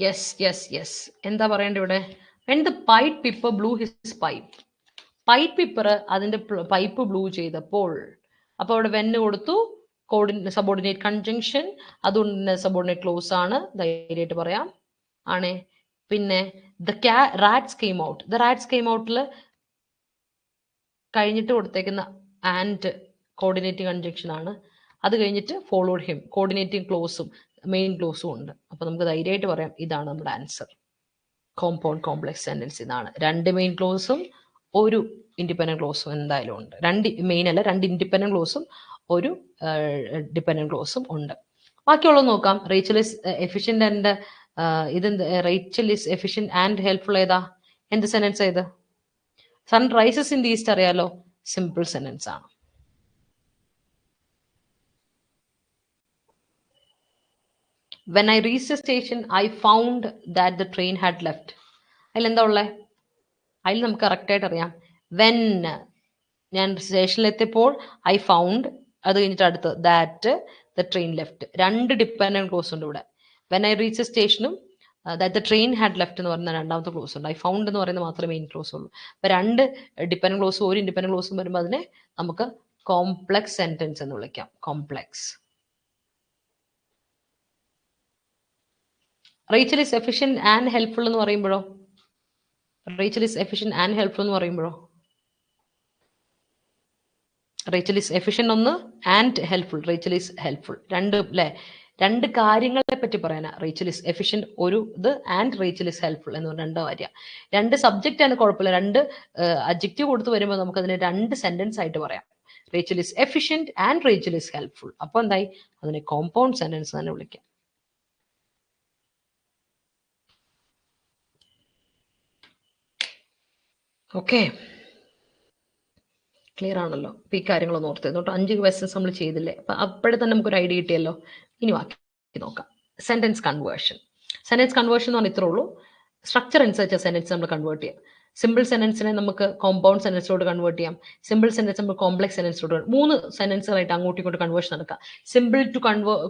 Yes. എന്താ പറയേണ്ടത് ഇവിടെ? When the pipe piper blew his pipe. Pipe piper അതിന്റെ പൈപ്പ് ബ്ലൂ ചെയ്തപ്പോൾ, അപ്പൊ അവിടെ വെന്ന് കൊടുത്തു, സബോർഡിനേറ്റ് കൺജങ്ഷൻ, അതുകൊണ്ട് തന്നെ സബോർഡിനേറ്റ് ക്ലോസ് ആണ്, ധൈര്യമായിട്ട് പറയാം ആണേ. പിന്നെ rats came out. The rats came ഔട്ടിൽ കഴിഞ്ഞിട്ട് കൊടുത്തേക്കുന്ന ആൻഡ് കോർഡിനേറ്റിംഗ് കൺജങ്ഷൻ ആണ്. അത് കഴിഞ്ഞിട്ട് ഫോളോഡ് ഹിം, കോർഡിനേറ്റിംഗ് ക്ലോസും മെയിൻ ക്ലോസും ഉണ്ട്. അപ്പൊ നമുക്ക് ധൈര്യമായിട്ട് പറയാം ഇതാണ് നമ്മുടെ ആൻസർ. കോമ്പൗണ്ട് കോംപ്ലക്സ് സെന്റൻസ് ഇതാണ്. രണ്ട് മെയിൻ ക്ലോസും ഒരു ഇൻഡിപെൻഡന്റ് ക്ലോസും എന്തായാലും ഉണ്ട്. രണ്ട് മെയിൻ അല്ല, രണ്ട് ഇൻഡിപെൻഡന്റ് ക്ലോസും ഒരു ഡിപെൻഡന്റ് ക്ലോസും ഉണ്ട്. ബാക്കിയുള്ളത് നോക്കാം. റേച്ചൽ ഇസ് എഫിഷ്യന്റ് ആൻഡ് ഇതെന്ത്? Rachel is efficient and helpful ഏതാ? എന്ത് സെന്റൻസ് ഏത്? Sun rises in the east അറിയാലോ, സിമ്പിൾ സെന്റൻസ് ആണ്. When I reach the station I found that the train had left. അതിലെന്താ ഉള്ളത്? അതിൽ നമുക്ക് കറക്റ്റായിട്ട് അറിയാം. വെൻ ഞാൻ സ്റ്റേഷനിലെത്തിയപ്പോൾ ഐ ഫൗണ്ട്, അത് കഴിഞ്ഞിട്ട് അടുത്ത് ദാറ്റ് ദ ട്രെയിൻ ലെഫ്റ്റ്. രണ്ട് ഡിപ്പെൻഡന്റ് ക്ലോസ് ഉണ്ട് ഇവിടെ. വെൻ ഐ റീച്ച് സ്റ്റേഷനും that the train had left എന്ന് പറയുന്ന രണ്ടാമത്തെ ക്ലോസ് ഉണ്ട്. ഐ ഫൗണ്ട് എന്ന് പറയുന്നത് മാത്രമേ മെയിൻ ക്ലോസ് ഉള്ളൂ. അപ്പൊ രണ്ട് ഡിപ്പെൻഡന്റ് ക്ലോസും ഒരു ഇൻഡിപെൻഡന്റ് ക്ലോസും വരുമ്പോൾ അതിനെ നമുക്ക് കോംപ്ലക്സ് സെന്റൻസ് എന്ന് വിളിക്കാം. Complex. Rachel is efficient and helpful എന്ന് പറയുമ്പോഴോ? Rachel is efficient and helpful എന്ന് പറയുമ്പോഴോ? റേച്ചൽ ഇസ് എഫിഷ്യന്റ് ഒന്ന്, and helpful. Rachel is helpful. രണ്ട് അല്ലെ, രണ്ട് കാര്യങ്ങളെ പറ്റി പറയാനാ. റേച്ചൽ ഇസ് എഫിഷ്യന്റ് ഒരു ഇത്, ആൻഡ് റേച്ചൽ ഇസ് ഹെൽപ്ഫുൾ എന്ന് പറഞ്ഞ രണ്ട് കാര്യം. രണ്ട് സബ്ജക്റ്റ് ആണ്, കുഴപ്പമില്ല. രണ്ട് അഡ്ജക്റ്റീവ് കൊടുത്ത് വരുമ്പോൾ നമുക്ക് അതിനെ രണ്ട് സെന്റൻസ് ആയിട്ട് പറയാം. Rachel is efficient and Rachel is helpful. അപ്പൊ എന്തായി? അതിനെ കോമ്പൗണ്ട് സെന്റൻസ് തന്നെ വിളിക്കാം. ഓക്കെ, ക്ലിയർ ആണല്ലോ? അപ്പൊ ഈ കാര്യങ്ങളൊന്നും ഓർത്ത് കേട്ടോ. 5 ക്വസ്റ്റ്യൻസ് നമ്മൾ ചെയ്തില്ലേ? അപ്പൊ അപ്പോഴെ തന്നെ നമുക്കൊരു ഐഡിയ കിട്ടിയല്ലോ. ഇനി ബാക്കി നോക്കാം. Sentence conversion. സെന്റൻസ് കൺവേർഷൻ എന്ന് പറഞ്ഞാൽ ഇത്രേ ഉള്ളൂ. സ്ട്രക്ചർ അനുസരിച്ച് സെന്റൻസ് നമ്മൾ കൺവേർട്ട് ചെയ്യാം. സിമ്പിൾ സെന്റൻസിനെ നമുക്ക് കോമ്പൗണ്ട് സെന്റൻസിലോട്ട് കൺവേർട്ട് ചെയ്യാം. സിമ്പിൾ സെന്റൻസ് നമുക്ക് കോംപ്ലക്സ് സെന്റൻസിലോട്ട്. 3 സെന്റൻസുകളായിട്ട് അങ്ങോട്ടും ഇങ്ങോട്ട് കൺവേർഷൻ നടക്കാം. Simple to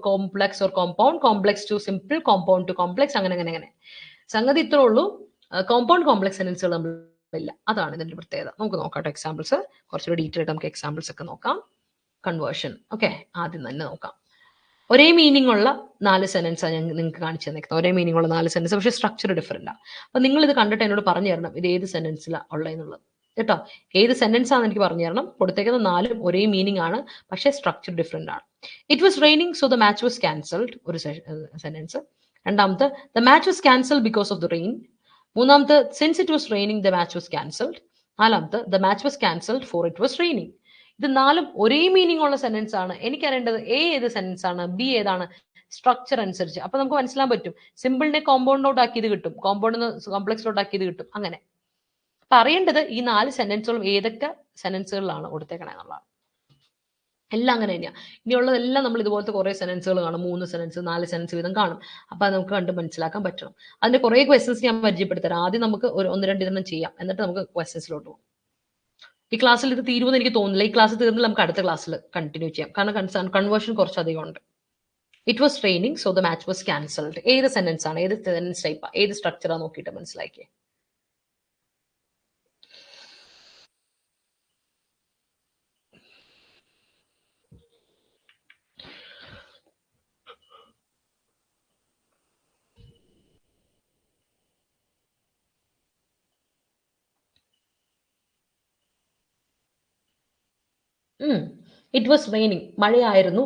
complex or compound, complex to simple, compound to complex, അങ്ങനെ. സംഗതി ഇത്രേ ഉള്ളൂ. കോമ്പൗണ്ട് കോംപ്ലക്സ് സെന്റൻസുകൾ നമ്മൾ ഇല്ല. അതാണ് ഇതിന്റെ പ്രത്യേകത. നമുക്ക് നോക്കാം എക്സാമ്പിൾസ്. കുറച്ചുകൂടി ഡീറ്റെയിൽ ആയിട്ട് നമുക്ക് എക്സാമ്പിൾസ് ഒക്കെ നോക്കാം. കൺവേർഷൻ. ഓക്കെ, ആദ്യം തന്നെ നോക്കാം. ഒരേ മീനിങ് ഉള്ള 4 സെന്റൻസ് ഞാൻ നിങ്ങൾക്ക് കാണിച്ചു തന്നിരിക്കുന്നത്. ഒരേ മീനിങ് ഉള്ള 4 സെന്റൻസ്, പക്ഷേ സ്ട്രക്ചർ ഡിഫറെന്റ് ആണ്. അപ്പൊ നിങ്ങൾ ഇത് കണ്ടിട്ട് എന്നോട് പറഞ്ഞു തരണം ഇത് ഏത് സെന്റൻസിലാണ് ഉള്ളതെന്നുള്ളത് കേട്ടോ. ഏത് സെന്റൻസ് ആണെന്ന് എനിക്ക് പറഞ്ഞു തരണം. കൊടുത്തേക്കുന്ന 4 ഒരേ മീനിങ് ആണ്, പക്ഷേ സ്ട്രക്ചർ ഡിഫറെന്റ് ആണ്. It was raining so the match was cancelled, ഒരു സെന്റൻസ്. രണ്ടാമത്തെ, the match was cancelled because of the rain. മൂന്നാമത്തെ, since it was raining the match was cancelled. നാലാമത്തെ, the match was cancelled for it was raining. ഇത് 4 ഒരേ മീനിങ് ഉള്ള സെന്റൻസ് ആണ്. എനിക്കറിയേണ്ടത് എ ഏത് സെന്റൻസ് ആണ്, ബി ഏതാണ്, സ്ട്രക്ചർ അനുസരിച്ച്. അപ്പൊ നമുക്ക് മനസ്സിലാൻ പറ്റും. സിമ്പിളിനെ കോമ്പൗണ്ടിലോട്ട് ആക്കിയത് കിട്ടും, കോമ്പൗണ്ടിന് കോംപ്ലക്സിലോട്ട് ആക്കിയത് കിട്ടും, അങ്ങനെ. അപ്പൊ അറിയേണ്ടത് ഈ 4 സെന്റൻസുകളും ഏതൊക്കെ സെന്റൻസുകളിലാണ് കൊടുത്തേക്കണേ എന്നുള്ളതാണ്. എല്ലാം അങ്ങനെ തന്നെയാണ്. ഇനിയുള്ളതെല്ലാം നമ്മൾ ഇതുപോലത്തെ കുറേ സെന്റൻസുകൾ കാണും. 3 സെന്റൻസ് 4 സെന്റൻസ് വീതം കാണും. അപ്പൊ അത് നമുക്ക് കണ്ട് മനസ്സിലാക്കാൻ പറ്റണം. അതിന്റെ കുറേ ക്വസ്റ്റൻസ് ഞാൻ പരിചയപ്പെടുത്തരാം. ആദ്യം നമുക്ക് ഒരു 1-2 ഇതെണ്ണം ചെയ്യാം, എന്നിട്ട് നമുക്ക് ക്വസ്റ്റൻസിലോട്ട് പോകും. ഈ ക്ലാസ്സിൽ ഇത് തീരുമെന്ന് എനിക്ക് തോന്നുന്നില്ല. ഈ ക്ലാസ് തീർന്നില്ല, നമുക്ക് അടുത്ത ക്ലാസ്സിൽ കണ്ടിന്യൂ ചെയ്യാം. കാരണം കൺവേർഷൻ കുറച്ചധികം ഉണ്ട്. It was raining so the match was cancelled. ഏത് സെന്റൻസ് ആണ്, ഏത് സെന്റൻസ് ടൈപ്പാ, ഏത് സ്ട്രക്ചറാ നോക്കിയിട്ട് മനസ്സിലാക്കിയേ. ഇറ്റ് വാസ് റെയിനിങ്, മഴയായിരുന്നു,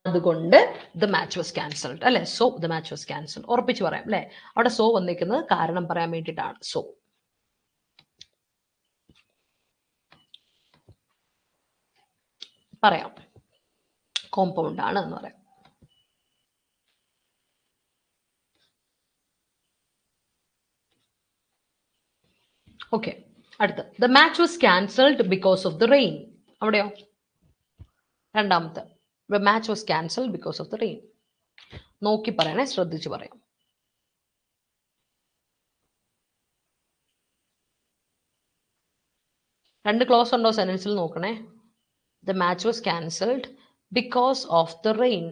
അതുകൊണ്ട് ദ മാച്ച് വാസ് ക്യാൻസൽഡ് അല്ലെ. So the match was cancelled ഉറപ്പിച്ച് പറയാം അല്ലെ. അവിടെ സോ വന്നിരിക്കുന്നത് കാരണം പറയാൻ വേണ്ടിയിട്ടാണ്. സോ പറയാം, കോമ്പൗണ്ട് ആണ് എന്ന് പറയാം. ഓക്കെ, അടുത്ത്, the match was cancelled because of the rain. അവിടെയോ? രണ്ടാമത്തെ, the match was cancelled because of the rain. നോക്കി പറയണേ, ശ്രദ്ധിച്ച് പറയാം. രണ്ട് ക്ലോസ് ഉണ്ടോ സെന്റൻസിൽ നോക്കണേ. The match was cancelled because of the rain.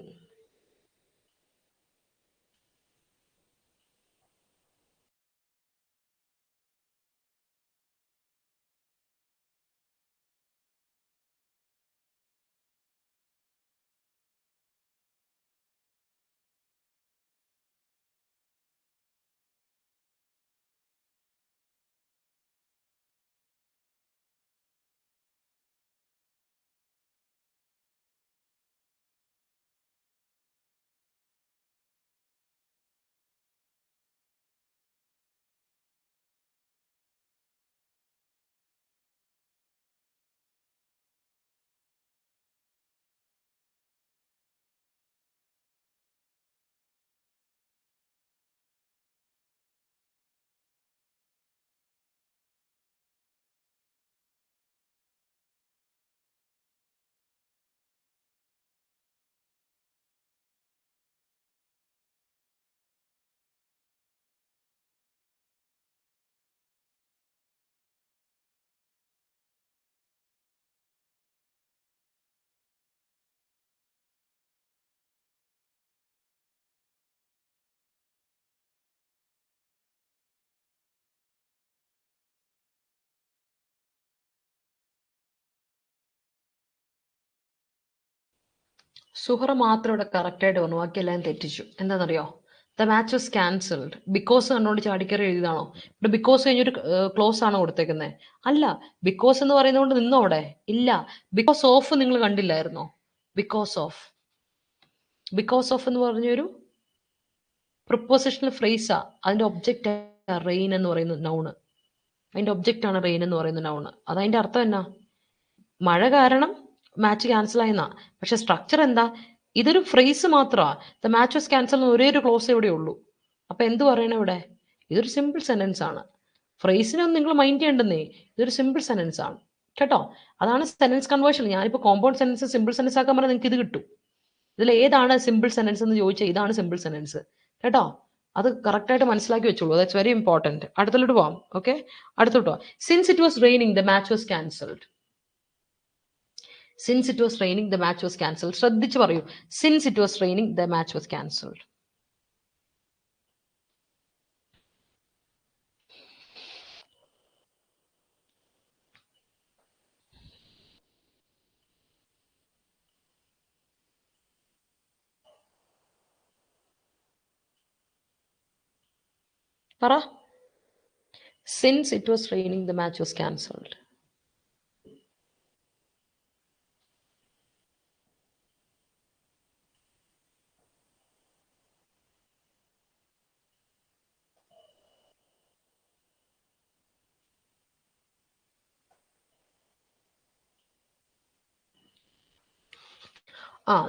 Suhara മാത്രം ഇവിടെ കറക്റ്റായിട്ട് പറഞ്ഞു, ബാക്കിയെല്ലാം തെറ്റിച്ചു. എന്താണെന്നറിയോ? The match was cancelled. Because കണ്ടോണ്ട് ചാടിക്കറി എഴുതിയതാണോ? ഇവിടെ ബിക്കോസ് കഴിഞ്ഞൊരു ക്ലോസ് ആണോ കൊടുത്തേക്കുന്നത്? അല്ല. ബിക്കോസ് എന്ന് പറയുന്നതുകൊണ്ട് നിന്നോ അവിടെ? ഇല്ല. ബിക്കോസ് ഓഫ് നിങ്ങൾ കണ്ടില്ലായിരുന്നോ? Because of. ബിക്കോസ് ഓഫ് എന്ന് പറഞ്ഞൊരു പ്രിപ്പോസിഷണൽ ഫ്രേസാ. അതിന്റെ ഒബ്ജക്റ്റ് റെയിൻ എന്ന് പറയുന്ന നൗണ്. അതിന്റെ ഒബ്ജക്റ്റ് ആണ് റെയിൻ എന്ന് പറയുന്ന നൗണ്. അതതിന്റെ അർത്ഥം എന്നാ? മഴ കാരണം മാച്ച് ക്യാൻസൽ ആയെന്നാ. പക്ഷെ സ്ട്രക്ചർ എന്താ? ഇതൊരു ഫ്രേസ് മാത്രമാ. ദ മാച്ച് വാസ് ക്യാൻസൽ എന്ന് ഒരേ ഒരു ക്ലോസ് ഇവിടെ ഉള്ളൂ. അപ്പൊ എന്ത് പറയണേ ഇവിടെ? ഇതൊരു സിമ്പിൾ സെന്റൻസ് ആണ്. ഫ്രേസിനൊന്നും നിങ്ങൾ മൈൻഡ് ചെയ്യണ്ടെന്നേ. ഇതൊരു സിമ്പിൾ സെന്റൻസ് ആണ് കേട്ടോ. അതാണ് സെന്റൻസ് കൺവേർഷൻ. ഞാനിപ്പോ കോമ്പൗണ്ട് സെന്റൻസ് സിമ്പിൾ സെന്റൻസ് ആക്കാൻ പറഞ്ഞാൽ നിങ്ങൾക്ക് ഇത് കിട്ടും. ഇതിൽ ഏതാണ് സിമ്പിൾ സെന്റൻസ് എന്ന് ചോദിച്ചാൽ ഇതാണ് സിമ്പിൾ സെന്റൻസ് കേട്ടോ. അത് കറക്റ്റ് ആയിട്ട് മനസ്സിലാക്കി വെച്ചോളൂ. That's very important. അടുത്തോട്ട് പോവാം. ഓക്കെ, അടുത്തോട്ട് പോവാം. Since it was raining the match was cancelled. Since it was raining the match was cancelled. ശ്രദ്ധിച്ച് പറയൂ. Since it was raining the match was cancelled. പറ. Since it was raining the match was cancelled.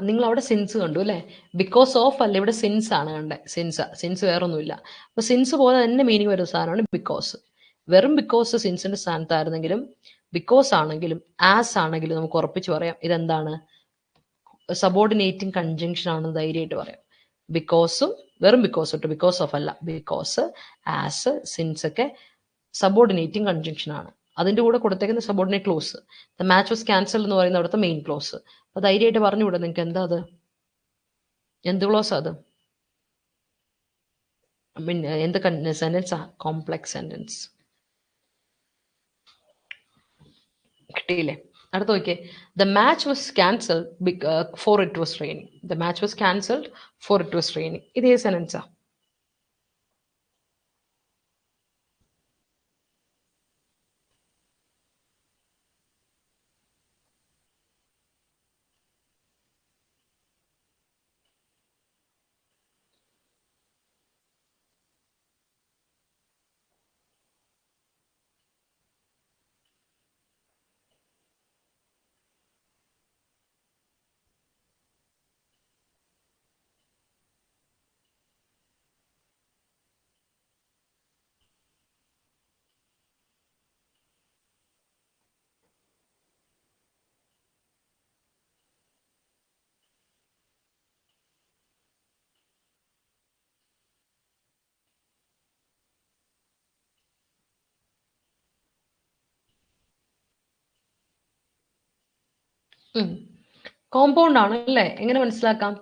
നിങ്ങൾ അവിടെ സിൻസ് കണ്ടു അല്ലേ? ബിക്കോസ് ഓഫ് അല്ല, ഇവിടെ സിൻസ് ആണ് കണ്ടേ. സിൻസ് വേറൊന്നുമില്ല. അപ്പൊ സിൻസ് പോലെ തന്നെ മീനിങ് വരുന്ന സാധനമാണ് ബിക്കോസ്. വെറും ബിക്കോസ് സിൻസിന്റെ സ്ഥാനത്തായിരുന്നെങ്കിലും ബിക്കോസ് ആണെങ്കിലും ആസ് ആണെങ്കിലും നമുക്ക് ഉറപ്പിച്ച് പറയാം ഇതെന്താണ്? സബോർഡിനേറ്റിംഗ് കൺജങ്ഷൻ ആണെന്ന് ധൈര്യമായിട്ട് പറയാം. ബിക്കോസും വെറും ബിക്കോസ് ഇട്ട് ബിക്കോസ് ഓഫ് അല്ല. ബിക്കോസ്, ആസ്, സിൻസ് ഒക്കെ സബോർഡിനേറ്റിംഗ് കൺജങ്ഷൻ ആണ്. അതിന്റെ കൂടെ കൊടുത്തേക്കുന്ന subordinate clause. The match was cancel എന്ന് പറയുന്ന അവിടുത്തെ മെയിൻ ക്ലോസ്. അപ്പൊ ധൈര്യമായിട്ട് പറഞ്ഞുകൂടെ നിങ്ങൾക്ക്? എന്താ അത്? എന്ത് ക്ലോസ് അത്? മീൻ എന്ത് സെന്റൻസാ? Complex sentence. കിട്ടിയില്ലേ? അടുത്ത് നോക്കിയേ. The match was cancelled for it was raining. The match was cancelled for it was raining. ഇത് ഏത് സെന്റൻസാ? കോമ്പൗണ്ട് ആണ് അല്ലേ? എങ്ങനെ മനസ്സിലാക്കാം?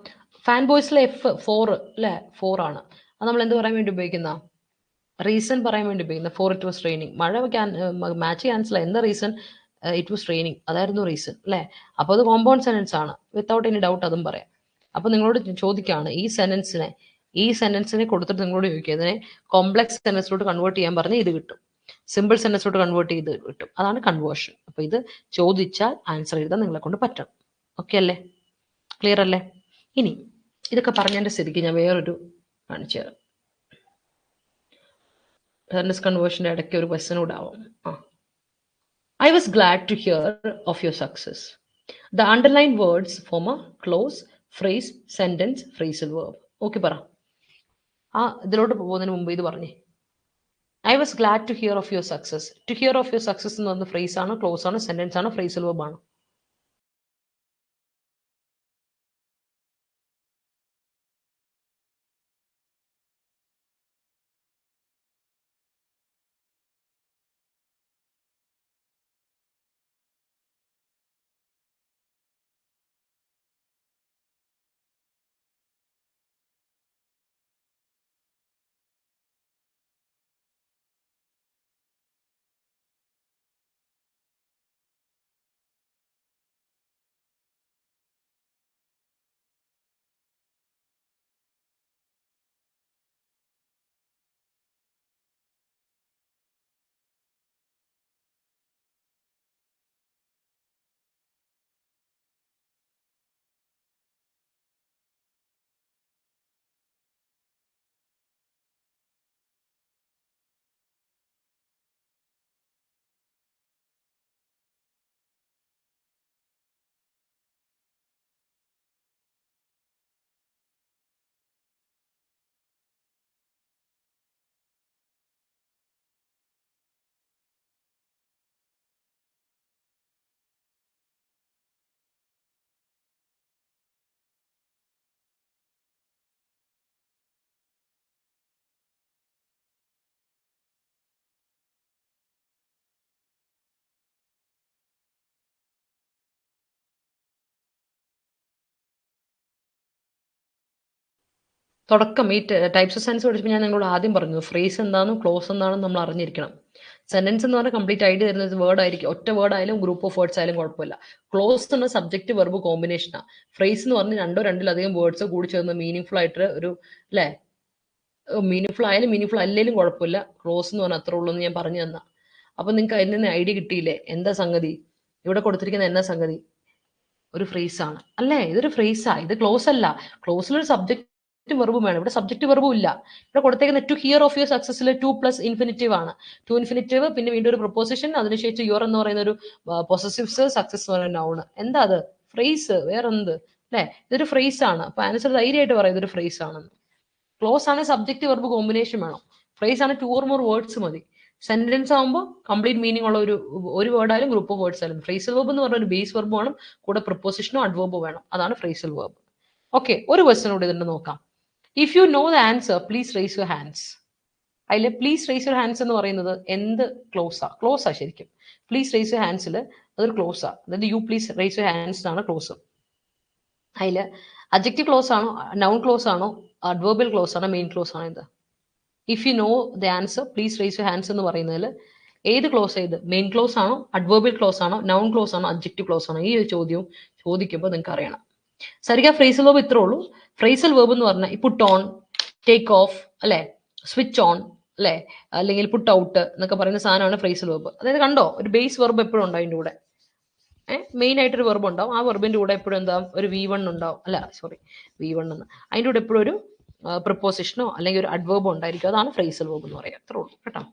ഫാൻ ബോയ്സിലെ എഫ് 4 അല്ലേ? 4 ആണ്. അത് നമ്മൾ എന്ത് പറയാൻ വേണ്ടി ഉപയോഗിക്കുന്ന? റീസൺ പറയാൻ വേണ്ടി ഉപയോഗിക്കുന്ന. Four it was raining. മഴ മാച്ച് ക്യാൻസൽ. എന്താ റീസൺ? It was raining. അതായിരുന്നു റീസൺ അല്ലേ? അപ്പോൾ അത് കോമ്പൗണ്ട് സെന്റൻസ് ആണ്. വിത്തൗട്ട് എനി ഡൗട്ട് അതും പറയാം. അപ്പൊ നിങ്ങളോട് ചോദിക്കുകയാണ് ഈ സെന്റൻസിനെ കൊടുത്തിട്ട് നിങ്ങളോട് ചോദിക്കുക ഇതിനെ കോംപ്ലക്സ് സെന്റൻസിലോട്ട് കൺവേർട്ട് ചെയ്യാൻ പറഞ്ഞ് ഇത് കിട്ടും. സിമ്പിൾ സെന്റൻസിലോട്ട് കൺവേർട്ട് ചെയ്ത് കിട്ടും. അതാണ് കൺവേർഷൻ. അപ്പൊ ഇത് ചോദിച്ചാൽ ആൻസർ എഴുതാൻ നിങ്ങളെ കൊണ്ട് പറ്റണം. ഓക്കെ അല്ലേ? ക്ലിയർ അല്ലേ? ഇനി ഇതൊക്കെ പറഞ്ഞതിന്റെ സ്ഥിതിക്ക് ഞാൻ വേറൊരു കാണിച്ചു തരാം. സെന്റൻസ് കൺവേർഷന്റെ ഇടയ്ക്ക് ഒരു ക്വസ്റ്റൻ കൂടെ ആവും. I was glad to hear of your success. The underlined words form a clause, phrase, sentence, phrasal verb. Okay, പറ. ഇതിലോട്ട് പോകുന്നതിന് മുമ്പ് ഇത് പറഞ്ഞേ. I was glad to hear of your success. To hear of your success എന്ന് പറയുന്ന phrase ആണ്, clause ആണ്, sentence ആണ്, phrasal verb ആണ്. തുടക്കം ഈ ടൈപ്സ് ഓഫ് സെൻസ് പഠിച്ചപ്പോൾ ഞാൻ നിങ്ങളോട് ആദ്യം പറഞ്ഞു ഫ്രേസ് എന്താണെന്നും ക്ലോസ് എന്താണെന്നും നമ്മൾ അറിഞ്ഞിരിക്കണം. സെന്റൻസ് എന്ന് പറഞ്ഞാൽ കംപ്ലീറ്റ് ഐഡിയ തരുന്നത് വേർഡ് ആയിരിക്കും, ഒറ്റ വേർഡ് ആയാലും ഗ്രൂപ്പ് ഓഫ് വേർഡ്സ് ആയാലും കുഴപ്പമില്ല. ക്ലോസ് എന്ന സബ്ജക്റ്റ് വെർബ് കോമ്പിനേഷനാണ്. ഫ്രേസ് എന്ന് പറഞ്ഞ് രണ്ടോ രണ്ടിലധികം വേർഡ്സ് കൂടി ചേർന്ന് മീനിങ് ആയിട്ട് ഒരു അല്ലേ, മീനിങ് ആയാലും മീനിങ് അല്ലെങ്കിലും കുഴപ്പമില്ല. ക്ലോസ് എന്ന് പറഞ്ഞാൽ അത്ര ഉള്ളൂ എന്ന് ഞാൻ പറഞ്ഞു തന്ന. അപ്പൊ നിങ്ങൾക്ക് അതിൽ നിന്ന് ഐഡിയ കിട്ടിയില്ലേ എന്താ സംഗതി? ഇവിടെ കൊടുത്തിരിക്കുന്ന എന്നാ സംഗതി? ഒരു ഫ്രേസ് ആണ് അല്ലേ? ഇതൊരു ഫ്രേസാ, ഇത് ക്ലോസ് അല്ല. ക്ലോസിലൊരു സബ്ജക്റ്റ് വെർബും വേണം, ഇവിടെ സബ്ജക്റ്റ് വെർബും ഇല്ല. ഇവിടെ കൊടുത്തേക്കുന്ന ടു ഹിയർ ഓഫ് യുവർ സക്സസിൽ ടു പ്ലസ് ഇൻഫിനിറ്റീവ് ആണ്. ടു ഇൻഫിനിറ്റീവ്, പിന്നെ വീണ്ടും ഒരു പ്രൊപ്പോസിഷൻ, അതിനുശേഷം യുവർ എന്ന് പറയുന്ന ഒരു പൊസസീവ്സ്, സക്സസ് എന്ന് പറയുന്ന നൗണ്. എന്താ അത്? ഫ്രേസ്, വേറെ എന്ത് അല്ലേ? ഇതൊരു ഫ്രേസ് ആണ്. അപ്പൊ ആൻസർ ധൈര്യമായിട്ട് പറയാം ഇതൊരു ഫ്രേസ് ആണെന്ന്. ക്ലോസ് ആണ് സബ്ജക്റ്റ് വെർബ് കോമ്പിനേഷൻ വേണം. ഫ്രേസ് ആണ് ടു ഓർ മോർ വേർഡ്സ് മതി. സെന്റൻസ് ആകുമ്പോൾ കംപ്ലീറ്റ് മീനിങ് ഉള്ള ഒരു വേർഡ് ആയാലും ഗ്രൂപ്പ് ഓഫ് വേർഡ്സ് ആയാലും. ഫ്രേസൽ വെർബ് എന്ന് പറഞ്ഞ ഒരു ബേസ് വെർബ് വേണം, കൂടെ പ്രൊപ്പോസിഷനോ അഡ്വേർബോ വേണം. അതാണ് ഫ്രേസൽ വെർബ്. ഓക്കെ, ഒരു ക്വസ്റ്റൻ കൂടി ഇതിന്റെ നോക്കാം. If you know the answer please raise your hands. അതിൽ പ്ലീസ് റേസ് യുവർ ഹാൻഡ്സ് എന്ന് പറയുന്നത് എന്ത് ക്ലോസാ? ക്ലോസാ ശരിക്കും. പ്ലീസ് റേസ് യുവർ ഹാൻഡ്സിൽ അതൊരു ക്ലോസാ. അതായത് you please raise your hands ആണ് ക്ലോസ്. അതിൽ അഡ്ജക്റ്റീവ് ക്ലോസ് ആണോ, നൗൺ ക്ലോസ് ആണോ, അഡ്വേർബൽ ക്ലോസ് ആണോ, മെയിൻ ക്ലോസ് ആണോ? ഇത് if you know the answer please raise your hands എന്ന് പറയുന്നതിൽ ഏത് ക്ലോസ്? ഏത് മെയിൻ ക്ലോസ് ആണോ, അഡ്വേർബൽ ക്ലോസ് ആണോ, നൗൺ ക്ലോസ് ആണോ, അഡ്ജക്റ്റീവ് ക്ലോസ് ആണോ? ഈ ഒരു ചോദ്യവും ചോദിക്കുമ്പോൾ നിങ്ങൾക്ക് അറിയണം. സരിക ഫ്രേസൽ വേർബ് ഇത്രേ ഉള്ളൂ. ഫ്രേസൽ വേർബ് എന്ന് പറഞ്ഞാൽ പുട്ട് ഓൺ, ടേക്ക് ഓഫ് അല്ലെ, സ്വിച്ച് ഓൺ അല്ലെ, അല്ലെങ്കിൽ പുട്ട് ഔട്ട് എന്നൊക്കെ പറയുന്ന സാധനമാണ് ഫ്രേസൽ വേർബ്. അതായത് കണ്ടോ, ഒരു ബേസ് വെർബ് എപ്പോഴും ഉണ്ടാവും അതിൻ്റെ കൂടെ. മെയിൻ ആയിട്ടൊരു വെർബ് ഉണ്ടാവും. ആ വെർബിന്റെ കൂടെ എപ്പോഴും എന്താ, ഒരു V1 ഉണ്ടാവും. അല്ല സോറി, V1 എന്ന് അതിൻ്റെ കൂടെ എപ്പോഴും ഒരു പ്രപ്പോസിഷനോ അല്ലെങ്കിൽ ഒരു അഡ്വേർബോ ഉണ്ടായിരിക്കും. അതാണ് ഫ്രേസൽ വേർബ് എന്ന് പറയുക. അത്രേ ഉള്ളൂ കേട്ടോ.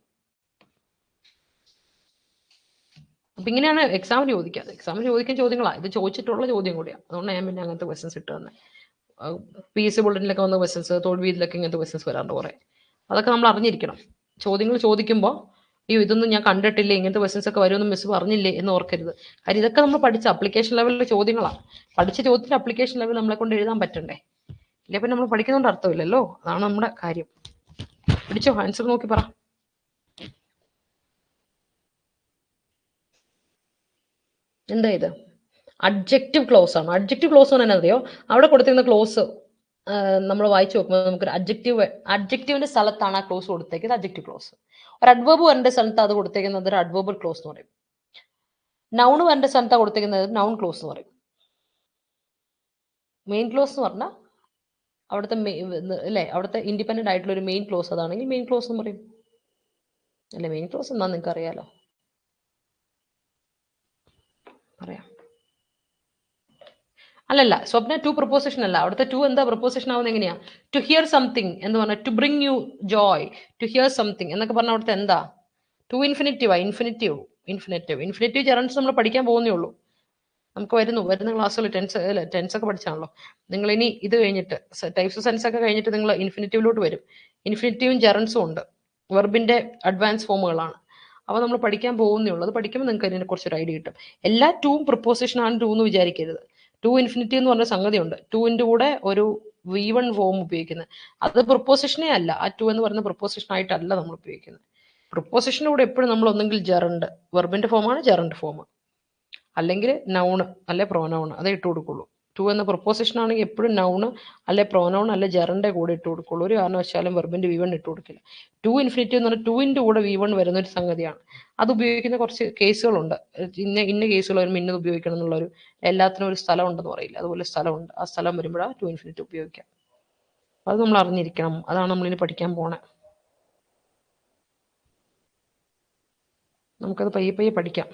അപ്പൊ ഇങ്ങനെയാണ് എക്സാമിന് ചോദിക്കുക. എക്സാമിന് ചോദിക്കുന്ന ചോദ്യങ്ങളാണ് ഇത്, ചോദിച്ചിട്ടുള്ള ചോദ്യം കൂടിയാണ്. അതുകൊണ്ട് ഞാൻ പിന്നെ അങ്ങനത്തെ ക്വസ്റ്റൻസ് ഇട്ട് തന്നെ. PSC ബുള്ളറ്റിനിലൊക്കെ വന്ന ക്വസ്റ്റൻസ്, തോൽവിയിലൊക്കെ ഇങ്ങനത്തെ ക്വസ്റ്റൻസ് വരാറുണ്ട് കുറേ. അതൊക്കെ നമ്മൾ അറിഞ്ഞിരിക്കണം. ചോദ്യങ്ങൾ ചോദിക്കുമ്പോൾ അയ്യോ ഇതൊന്നും ഞാൻ കണ്ടിട്ടില്ലേ, ഇങ്ങനത്തെ ക്വസ്റ്റൻസ് ഒക്കെ വരുമെന്ന് മിസ് പറഞ്ഞില്ലേ എന്ന് ഓർക്കരുത്. കാര്യം ഇതൊക്കെ നമ്മൾ പഠിച്ച അപ്ലിക്കേഷൻ ലെവലിലെ ചോദ്യങ്ങളാണ്. പഠിച്ച ചോദ്യത്തിന് അപ്ലിക്കേഷൻ ലെവൽ നമ്മളെ കൊണ്ട് എഴുതാൻ പറ്റണ്ടേ? ഇല്ലേ പിന്നെ നമ്മൾ പഠിക്കുന്നതുകൊണ്ട് അർത്ഥമില്ലല്ലോ. അതാണ് നമ്മുടെ കാര്യം. പിടിച്ചോ, ആൻസർ നോക്കി പറ. എന്താ ഇത്? അഡ്ജക്റ്റീവ് ക്ലോസ് ആണ്. അഡ്ജക്റ്റീവ് ക്ലോസ് എന്ന് അറിയോ? അവിടെ കൊടുത്തിരുന്ന ക്ലോസ് നമ്മൾ വായിച്ചു നോക്കുമ്പോൾ നമുക്കൊരു അഡ്ജക്റ്റീവിന്റെ സ്ഥലത്താണ് ആ ക്ലോസ് കൊടുത്തേക്കുന്നത്, അഡ്ജക്റ്റീവ് ക്ലോസ്. ഒരു അഡ്വേർബ് വരേണ്ട സ്ഥലത്ത് അത് കൊടുത്തേക്കുന്നത് ഒരു അഡ്വേർബൽ ക്ലോസ് എന്ന് പറയും. നൗണ് വരേണ്ട സ്ഥലത്താണ് കൊടുത്തേക്കുന്നത് നൗൺ ക്ലോസ് എന്ന് പറയും. മെയിൻ ക്ലോസ് എന്ന് പറഞ്ഞാൽ അവിടുത്തെ അല്ലേ, അവിടുത്തെ ഇൻഡിപെൻഡന്റ് ആയിട്ടുള്ള ഒരു മെയിൻ ക്ലോസ് അതാണെങ്കിൽ മെയിൻ ക്ലോസ് എന്ന് പറയും. അല്ലെ, മെയിൻ ക്ലോസ് എന്താണെന്ന് നിങ്ങൾക്ക് അറിയാലോ. പറയാം. അല്ലല്ല സ്വപ്ന, ടു പ്രൊപ്പോസിഷൻ അല്ല. അവിടുത്തെ ടു എന്താ പ്രൊപ്പോസിഷൻ ആവുന്നത്? എങ്ങനെയാ? ടു ഹിയർ സംതിങ് എന്ന് പറഞ്ഞാൽ to bring you joy, to hear something എന്നൊക്കെ പറഞ്ഞാൽ അവിടുത്തെ എന്താ? ടു ഇൻഫിനിറ്റീവാ. ഇൻഫിനിറ്റീവ് ജെറൻസ് നമ്മൾ പഠിക്കാൻ പോകുന്നേ ഉള്ളൂ. നമുക്ക് വരുന്ന ക്ലാസ്സുകൾ ടെൻസ് ഒക്കെ പഠിച്ചാണല്ലോ. നിങ്ങൾ ഇനി ഇത് കഴിഞ്ഞിട്ട് ടൈപ്സ് ഓഫ് സെൻസ് ഒക്കെ കഴിഞ്ഞിട്ട് നിങ്ങൾ ഇൻഫിനിറ്റീവിലോട്ട് വരും. ഇൻഫിനിറ്റീവും ജെറൻസും ഉണ്ട്, വെർബിന്റെ അഡ്വാൻസ് ഫോമുകളാണ്. അപ്പോൾ നമ്മൾ പഠിക്കാൻ പോകുന്നേ ഉള്ളൂ. അത് പഠിക്കുമ്പോൾ നിങ്ങൾക്ക് അതിനെ കുറിച്ചൊരു ഐഡിയ കിട്ടും. എല്ലാ ടൂവും പ്രൊപ്പോസിഷൻ ആണ് ടൂ എന്ന് വിചാരിക്കരുത്. ടു ഇൻഫിനിറ്റി എന്ന് പറഞ്ഞ സംഗതിയുണ്ട്. ടൂവിന്റെ കൂടെ ഒരു V1 ഫോം ഉപയോഗിക്കുന്നത്. അത് പ്രൊപ്പോസിഷനേ അല്ല. ആ ടു എന്ന് പറയുന്ന പ്രൊപ്പോസിഷൻ ആയിട്ടല്ല നമ്മൾ ഉപയോഗിക്കുന്നത്. പ്രൊപ്പോസിഷൻ്റെ കൂടെ എപ്പോഴും നമ്മൾ ഒന്നെങ്കിൽ ജെറണ്ട്, വെർബിന്റെ ഫോമാണ് ജെറണ്ട് ഫോം, അല്ലെങ്കിൽ നൗണ് അല്ലെ പ്രോനൗൺ, അതേ ഇട്ട് കൊടുക്കുള്ളൂ. ടു എന്ന പ്രൊപ്പോസിഷൻ ആണെങ്കിൽ എപ്പോഴും നൗണ് അല്ലെ പ്രോനൗൺ അല്ലെ ജെറന്റെ കൂടെ ഇട്ട് കൊടുക്കുള്ളൂ. ഒരു കാരണവശാലും വെർബിന്റെ V1 ഇട്ട് കൊടുക്കില്ല. ടു ഇൻഫിനിറ്റി എന്ന് പറഞ്ഞാൽ ടൂവിന്റെ കൂടെ V1 വരുന്ന ഒരു സംഗതിയാണ്. അത് ഉപയോഗിക്കുന്ന കുറച്ച് കേസുകളുണ്ട്. ഇന്ന കേസുകൾ വരുമ്പോൾ ഇന്നത് ഉപയോഗിക്കണം എന്നുള്ളൊരു, എല്ലാത്തിനും ഒരു സ്ഥലം ഉണ്ടെന്ന് പറയില്ല, അതുപോലെ സ്ഥലമുണ്ട്. ആ സ്ഥലം വരുമ്പോഴാണ് ടു ഇൻഫിനിറ്റി ഉപയോഗിക്കാം. അത് നമ്മൾ അറിഞ്ഞിരിക്കണം. അതാണ് നമ്മളിനി പഠിക്കാൻ പോണേ. നമുക്കത് പയ്യെ പയ്യെ പഠിക്കാം.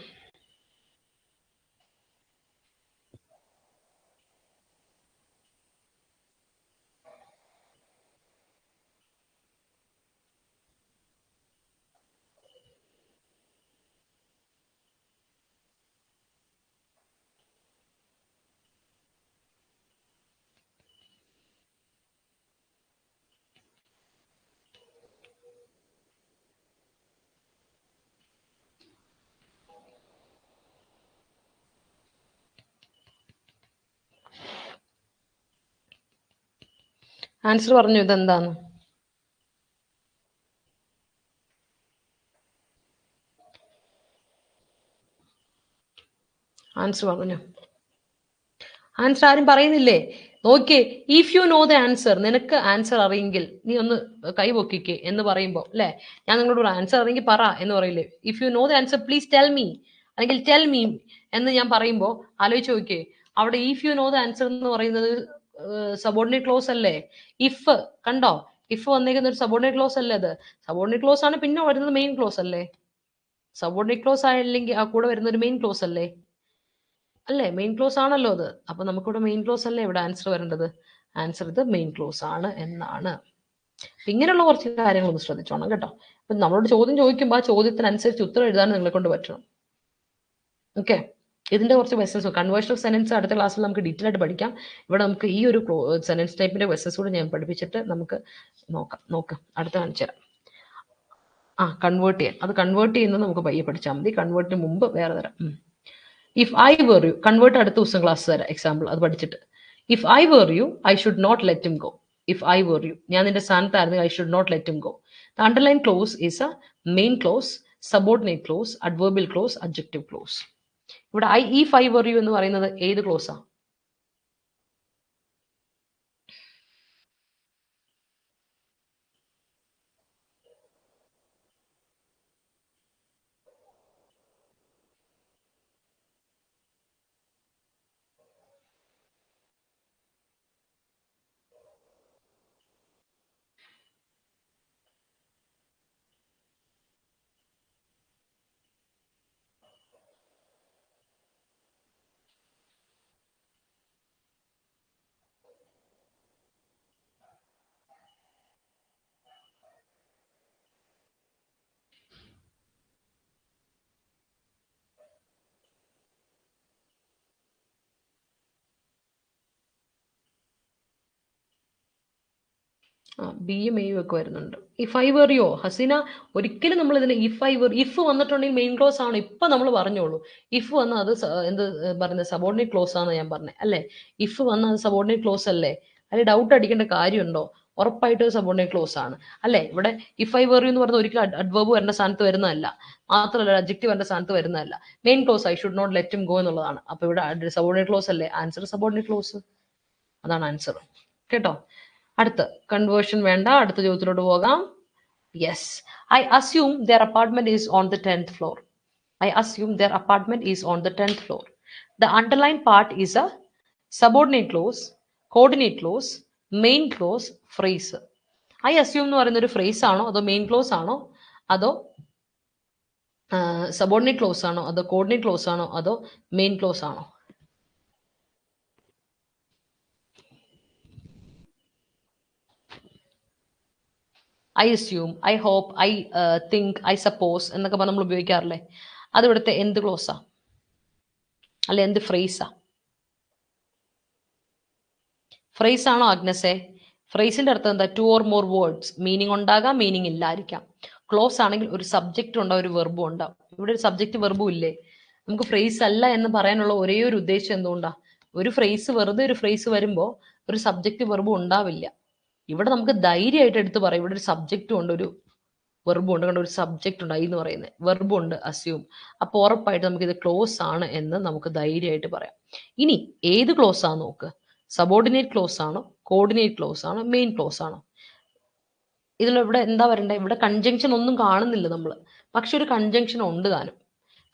ആൻസർ പറഞ്ഞു ഇതെന്താന്ന്. ആൻസർ പറഞ്ഞു. ആൻസർ ആരും പറയുന്നില്ലേ? നോക്കിയേ, if you know the answer, നിനക്ക് ആൻസർ അറിയെങ്കിൽ നീ ഒന്ന് കൈ പൊക്കിക്കേ എന്ന് പറയുമ്പോൾ അല്ലെ, ഞാൻ നിങ്ങളോട് ഒരു ആൻസർ അറിയെങ്കിൽ പറ എന്ന് പറയില്ലേ? If you know the answer please tell me, അല്ലെങ്കിൽ ടെൽ മീ എന്ന് ഞാൻ പറയുമ്പോൾ ആലോചിച്ച് നോക്കിയേ, അവിടെ if you know the answer എന്ന് പറയുന്നത് സബോർഡിനേറ്റ് ക്ലോസ് അല്ലേ? ഇഫ്, കണ്ടോ, ഇഫ് വന്നേക്കുന്ന ഒരു സബോർഡിനേറ്റ് ക്ലോസ് അല്ലേ? അത് സബോർഡിനേറ്റ് ക്ലോസ് ആണ്, പിന്നെ വരുന്നത് മെയിൻ ക്ലോസ് അല്ലേ? സബോർഡിനേറ്റ് ക്ലോസ് ആയില്ലെങ്കിൽ ആ കൂടെ വരുന്ന ഒരു മെയിൻ ക്ലോസ് അല്ലേ? അല്ലേ, മെയിൻ ക്ലോസ് ആണല്ലോ അത്. അപ്പൊ നമുക്കിവിടെ മെയിൻ ക്ലോസ് അല്ലേ ഇവിടെ ആൻസർ വരേണ്ടത്? ആൻസർ ഇത് മെയിൻ ക്ലോസ് ആണ് എന്നാണ്. ഇങ്ങനെയുള്ള കുറച്ച് കാര്യങ്ങൾ ഒന്ന് ശ്രദ്ധിച്ചോണം കേട്ടോ. അപ്പൊ നമ്മളോട് ചോദ്യം ചോദിക്കുമ്പോൾ ആ ചോദ്യത്തിനനുസരിച്ച് ഉത്തരം എഴുതാൻ നിങ്ങളെ കൊണ്ട് പറ്റണം. ഓക്കെ, ഇതിന്റെ കുറച്ച് വെസസ്, കൺവേർഷൻ ഓഫ് സെന്റൻസ് അടുത്ത ക്ലാസ്സിൽ നമുക്ക് ഡീറ്റെയിൽ ആയിട്ട് പഠിക്കാം. ഇവിടെ നമുക്ക് ഈ ഒരു സെന്റൻസ് ടൈപ്പിന്റെ വെസസ് കൂടെ ഞാൻ പഠിപ്പിച്ചിട്ട് നമുക്ക് നോക്കാം അടുത്ത കാണിച്ചു തരാം. കൺവേർട്ട് ചെയ്യാൻ, അത് കൺവേർട്ട് ചെയ്യുന്നത് നമുക്ക് പയ്യെ പഠിച്ചാൽ മതി. കൺവേർട്ടിന് മുമ്പ് വേറെ തരാം. If I were you, convert അടുത്ത ദിവസം ക്ലാസ് തരാം, എക്സാമ്പിൾ അത് പഠിച്ചിട്ട്. If I were you I should not let him go. If I were you, ഞാൻ നിന്റെ സ്ഥാനത്തായിരുന്നു, I should not let him go. The underline clause is a main clause, subordinate clause, adverbial clause, adjective clause. ഇവിടെ ഇഫ് ഐ വേർ യു എന്ന് പറയുന്നത് ഏത് ക്ലോസാ? ബിയും എയും ഒക്കെ വരുന്നുണ്ട്. ഇഫ് ഐ വെർ യോ, ഹസീന, ഒരിക്കലും നമ്മൾ ഇതിന് ഇഫ് ഐ വെർ, ഇഫ് വന്നിട്ടുണ്ടെങ്കിൽ മെയിൻ ക്ലോസ് ആണ്, ഇപ്പൊ നമ്മൾ പറഞ്ഞോളൂ. ഇഫ് വന്ന അത് എന്ത് പറയുന്നത്, സബോർഡിനേറ്റ് ക്ലോസ് ആണ് ഞാൻ പറഞ്ഞത് അല്ലേ? ഇഫ് വന്ന അത് സബോർഡിനേറ്റ് ക്ലോസ് അല്ലേ? അതിൽ ഡൗട്ട് അടിക്കേണ്ട കാര്യമുണ്ടോ? ഉറപ്പായിട്ട് സബോർഡിനേറ്റ് ക്ലോസ് ആണ് അല്ലേ? ഇവിടെ ഇഫ് ഐ വെർ യു എന്ന് പറഞ്ഞാൽ ഒരിക്കലും അഡ്വർബ് വരേണ്ട സ്ഥാനത്ത് വരുന്നതല്ല, മാത്രമല്ല അഡ്ജക്റ്റീവ് വരേണ്ട സ്ഥാനത്ത് വരുന്നതല്ല. Main clause I should not let him go എന്നുള്ളതാണ്. അപ്പൊ ഇവിടെ സബോർഡിനേറ്റ് ക്ലോസ് അല്ലേ? ആൻസർ സബോർഡിനേറ്റ് ക്ലോസ്, അതാണ് ആൻസർ കേട്ടോ. അടുത്ത കൺവേർഷൻ വേണ്ട, അടുത്ത ചോദ്യത്തിലോട്ട് പോകാം. Yes, I assume their apartment is on the 10th floor. I assume their apartment is on the 10th floor. The underline part is a subordinate clause, coordinate clause, main clause, phrase. I assume എന്ന് പറയുന്ന ഒരു ഫ്രേസ് ആണോ, അതോ മെയിൻ ക്ലോസ് ആണോ, അതോ സബോർഡിനേറ്റ് ക്ലോസ് ആണോ, അതോ കോർഡിനേറ്റ് ക്ലോസ് ആണോ, അതോ മെയിൻ ക്ലോസ് ആണോ? I assume, I hope, I think, I suppose എന്നൊക്കെ പറഞ്ഞ് നമ്മൾ ഉപയോഗിക്കാറില്ലേ? അത് ഇവിടുത്തെ എന്ത് ക്ലോസാ, അല്ലെ എന്ത് ഫ്രേസാ? ഫ്രേസ് ആണോ അഗ്നസെ? ഫ്രേസിന്റെ അർത്ഥം എന്താ? Two or more words, meaning ഉണ്ടാകാം, മീനിങ് ഇല്ലായിരിക്കാം. ക്ലോസ് ആണെങ്കിൽ ഒരു സബ്ജക്റ്റും ഉണ്ടാവും, ഒരു വെർബും ഉണ്ടാവും. ഇവിടെ ഒരു സബ്ജക്റ്റ് വെർബും ഇല്ലേ? നമുക്ക് ഫ്രേസ് അല്ല എന്ന് പറയാനുള്ള ഒരേ ഒരു ഉദ്ദേശം എന്തുകൊണ്ടാ? ഒരു ഫ്രേസ്, വെറുതെ ഒരു ഫ്രേസ് വരുമ്പോൾ ഒരു സബ്ജക്റ്റ് വെർബും ഉണ്ടാവില്ല. ഇവിടെ നമുക്ക് ധൈര്യമായിട്ട് എടുത്ത് പറയാം, ഇവിടെ ഒരു സബ്ജക്റ്റും ഉണ്ട്, ഒരു വെർബും ഉണ്ട്. കണ്ട, ഒരു സബ്ജക്റ്റ് ഉണ്ട്, ഐ എന്ന് പറയുന്നത്, വെർബും ഉണ്ട്, അസ്യൂം. അപ്പോൾ ഉറപ്പായിട്ട് നമുക്ക് ഇത് ക്ലോസ് ആണ് എന്ന് നമുക്ക് ധൈര്യമായിട്ട് പറയാം. ഇനി ഏത് ക്ലോസ് ആണ് നോക്ക്, സബോർഡിനേറ്റ് ക്ലോസ് ആണോ, കോർഡിനേറ്റ് ക്ലോസ് ആണോ, മെയിൻ ക്ലോസ് ആണോ? ഇതിലിവിടെ എന്താ വരണ്ടേ? ഇവിടെ കൺജങ്ഷൻ ഒന്നും കാണുന്നില്ല നമ്മൾ, പക്ഷെ ഒരു കൺജങ്ഷൻ ഉണ്ട് താനും.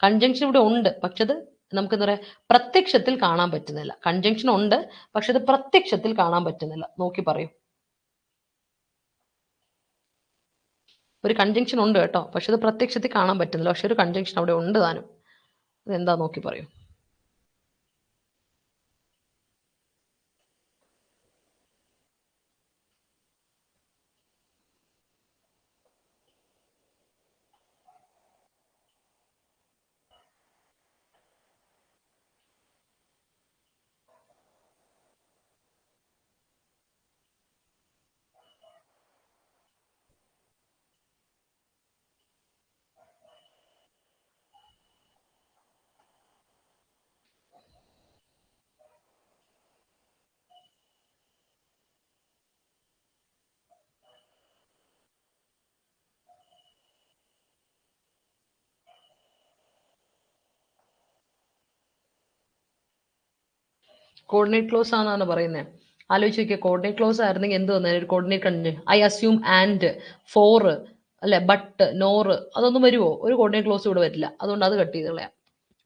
കൺജങ്ഷൻ ഇവിടെ ഉണ്ട്, പക്ഷെ അത് നമുക്ക് എന്താ പറയാ, പ്രത്യക്ഷത്തിൽ കാണാൻ പറ്റുന്നില്ല. കൺജങ്ഷൻ ഉണ്ട്, പക്ഷെ അത് പ്രത്യക്ഷത്തിൽ കാണാൻ പറ്റുന്നില്ല. നോക്കി പറയൂ. ഒരു കൺജങ്ഷൻ ഉണ്ട് കേട്ടോ, പക്ഷെ അത് പ്രത്യക്ഷത്തിൽ കാണാൻ പറ്റുന്നില്ല, പക്ഷെ ഒരു കൺജങ്ഷൻ അവിടെ ഉണ്ട് താനും. അതെന്താ നോക്കി പറയൂ. കോർഡിനേറ്റ് ക്ലോസ് ആണെന്നാണ് പറയുന്നത്. ആലോചിച്ച് നോക്കിയാൽ കോർഡിനേറ്റ് ക്ലോസ് ആയിരുന്നെങ്കിൽ എന്ത് വന്നേ, ഒരു coordinate continue, I assume and, for അല്ലെ, ബട്ട്, നോറ്, അതൊന്നും വരുമോ? ഒരു കോർഡിനേറ്റ് ക്ലോസ് ഇവിടെ വരില്ല. അതുകൊണ്ട് അത് കട്ട് ചെയ്ത് കളയാം.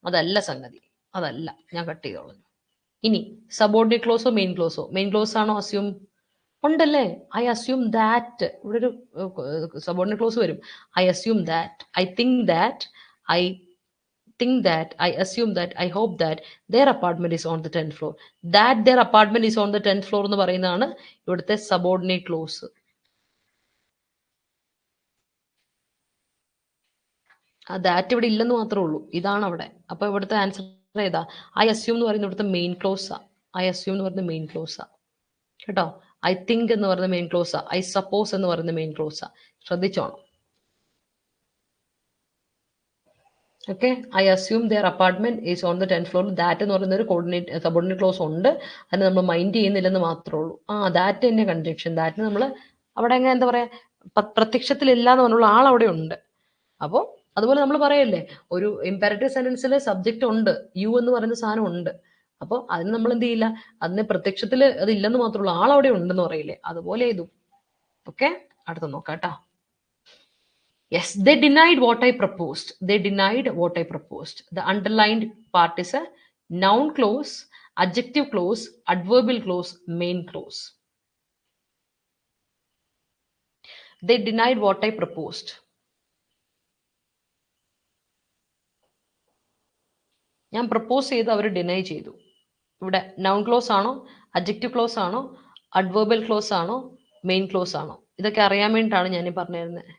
അതല്ല സംഗതി, അതല്ല, ഞാൻ കട്ട് ചെയ്തോളാം. ഇനി സബോർഡിനേറ്റ് ക്ലോസോ മെയിൻ ക്ലോസോ? മെയിൻ ക്ലോസ് ആണോ അസ്യൂം? ഉണ്ടല്ലേ, ഐ അസ്യൂം ദാറ്റ്. ഇവിടെ ഒരു സബോർഡിനേറ്റ് ക്ലോസ് വരും. I assume that, I think that, I think that, I assume that, I hope that their apartment is on the 10th floor. That their apartment is on the 10th floor എന്ന് പറയുന്നതാണ് ഇവിടുത്തെ സബോർഡിനേറ്റ് ക്ലോസ്. ആ ദാറ്റ് ഇവിടെ ഇല്ലെന്ന് മാത്രമേ ഉള്ളൂ, ഇതാണ് അവിടെ. അപ്പൊ ഇവിടുത്തെ ആൻസർ ഏതാ? ഐ അസ്യൂം എന്ന് പറയുന്നത് ഇവിടുത്തെ മെയിൻ ക്ലോസാ. ഐ അസ്യൂം എന്ന് പറയുന്നത് മെയിൻ ക്ലോസാ കേട്ടോ. ഐ തിങ്ക് എന്ന് പറയുന്ന മെയിൻ ക്ലോസാ. ഐ സപ്പോസ് എന്ന് പറയുന്ന മെയിൻ ക്ലോസാ. ശ്രദ്ധിച്ചോണം. Okay, I assume there apartment is on the 10th floor. That എന്ന് പറയുന്ന ഒരു കോർഡിനേറ്റ് സബോർഡിനേറ്റ് ക്ലോസ് ഉണ്ട്, അതിന് നമ്മൾ മൈൻഡ് ചെയ്യുന്നില്ലെന്ന് മാത്രമേ ഉള്ളൂ. ദാറ്റ് തന്നെ കൺജങ്ഷൻ. ദാറ്റിന് നമ്മൾ അവിടെ എങ്ങനെ എന്താ പറയാ, പ്രത്യക്ഷത്തിലില്ല എന്ന് പറഞ്ഞുള്ള ആൾ അവിടെ ഉണ്ട്. അപ്പോൾ അതുപോലെ നമ്മൾ പറയല്ലേ, ഒരു ഇംപെരറ്റീവ് സെന്റൻസിൽ സബ്ജക്റ്റ് ഉണ്ട്, യു എന്ന് പറയുന്ന സാധനം ഉണ്ട്. അപ്പോൾ അതിന് നമ്മൾ എന്ത് ചെയ്യില്ല, അതിന് പ്രത്യക്ഷത്തിൽ അത് ഇല്ലെന്ന് മാത്രമുള്ള ആൾ അവിടെ ഉണ്ടെന്ന് പറയില്ലേ, അതുപോലെ ഇതും. ഓക്കെ, അടുത്ത നോക്കാം കേട്ടോ. Yes, they denied what I proposed. They denied what I proposed. The underlined part is a noun clause, adjective clause, adverbial clause, main clause. They denied what I proposed. ഞാൻ പ്രപ്പോസ് ചെയ്ത് അവർ ഡിനൈ ചെയ്തു. ഇവിടെ നൗൺ ക്ലോസ് ആണോ, അഡ്ജക്റ്റീവ് ക്ലോസ് ആണോ, അഡ്വേർബൽ ക്ലോസ് ആണോ, മെയിൻ ക്ലോസ് ആണോ? ഇതൊക്കെ അറിയാൻ വേണ്ടിയിട്ടാണ് ഞാൻ ഈ പറഞ്ഞിരുന്നത്.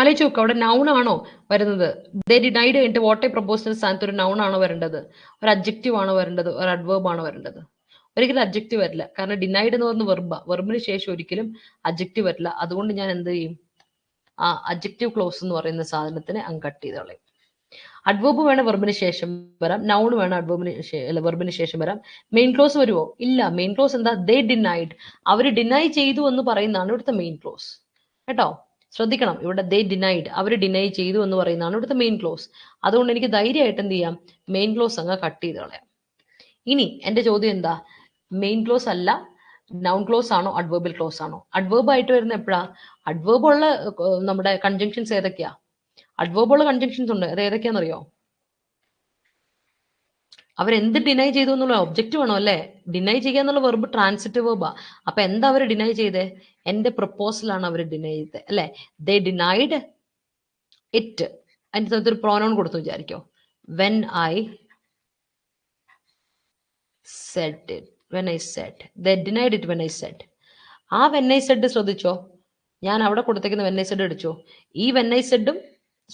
ആലോചിച്ച് നോക്കുക, അവിടെ നൗൺ ആണോ വരുന്നത്? ദേ ഡിനൈഡ് കഴിഞ്ഞിട്ട് വാട്ട് ഐ പ്രപ്പോസൽ സ്ഥാനത്ത് ഒരു നൗൺ ആണോ വരേണ്ടത്, ഒരു അഡ്ജക്റ്റീവ് ആണോ വരേണ്ടത്, ഒരു അഡ്വേർബ് ആണോ വരേണ്ടത്? ഒരിക്കലും അഡ്ജക്റ്റീവ് വരില്ല, കാരണം ഡിനൈഡ് എന്ന് പറയുന്നത് വെർബ. വെർബിന് ശേഷം ഒരിക്കലും അഡ്ജക്റ്റീവ് വരില്ല. അതുകൊണ്ട് ഞാൻ എന്ത് ചെയ്യും, ആ അഡ്ജക്റ്റീവ് ക്ലോസ് എന്ന് പറയുന്ന സാധനത്തിന് അങ്ങ് കട്ട് ചെയ്ത് കളയും. അഡ്വേർബ് വേണം വെർബിന് ശേഷം വരാം, നൗൺ വേണം വെർബിന് ശേഷം വരാം. മെയിൻ ക്ലോസ് വരുമോ? ഇല്ല. മെയിൻ ക്ലോസ് എന്താ? ദേ ഡിനൈഡ്, അവർ ഡിനൈ ചെയ്തു എന്ന് പറയുന്നതാണ് ഇവിടുത്തെ മെയിൻ ക്ലോസ് കേട്ടോ. ശ്രദ്ധിക്കണം, ഇവിടെ ദേ ഡിനൈഡ്, അവർ ഡിനൈ ചെയ്തു എന്ന് പറയുന്നതാണ് ഇവിടുത്തെ മെയിൻ ക്ലോസ്. അതുകൊണ്ട് എനിക്ക് ധൈര്യമായിട്ട് എന്ത് ചെയ്യാം, മെയിൻ ക്ലോസ് അങ്ങ് കട്ട് ചെയ്ത് കളയാം. ഇനി എന്റെ ചോദ്യം എന്താ, മെയിൻ ക്ലോസ് അല്ല, നൗൺ ക്ലോസ് ആണോ, അഡ്വേർബൽ ക്ലോസ് ആണോ? അഡ്വേർബ് ആയിട്ട് വരുന്ന എപ്പോഴാ? അഡ്വേർബ് ഉള്ള നമ്മുടെ കൺജങ്ഷൻസ് ഏതൊക്കെയാ? അഡ്വേർബ് ഉള്ള കൺജങ്ഷൻസ് ഉണ്ട്, അത് ഏതൊക്കെയാണെന്നറിയോ? അവരെന്ത് ഡിനൈ ചെയ്തു എന്നുള്ള ഒബ്ജക്റ്റ് വേണോ അല്ലേ? ഡിനൈ ചെയ്യുക എന്നുള്ള വെർബ് ട്രാൻസിറ്റീവ് വെർബാ. അപ്പൊ എന്താ അവർ ഡിനൈ ചെയ്തേ? എന്റെ പ്രപ്പോസലാണ് അവർ ഡിനൈ ചെയ്തത് അല്ലെ. They denied it. അതിന്റെ ഒരു പ്രോനൗൺ കൊടുത്തു വിചാരിക്കോ, when I said it, when I said. They denied it when I said. ആ വെൻ ഐ സെഡ് ശ്രദ്ധിച്ചോ, ഞാൻ അവിടെ കൊടുത്തേക്കുന്ന വെൻ ഐ സെഡ് അടിച്ചോ. ഈ വെൻ ഐ സെഡും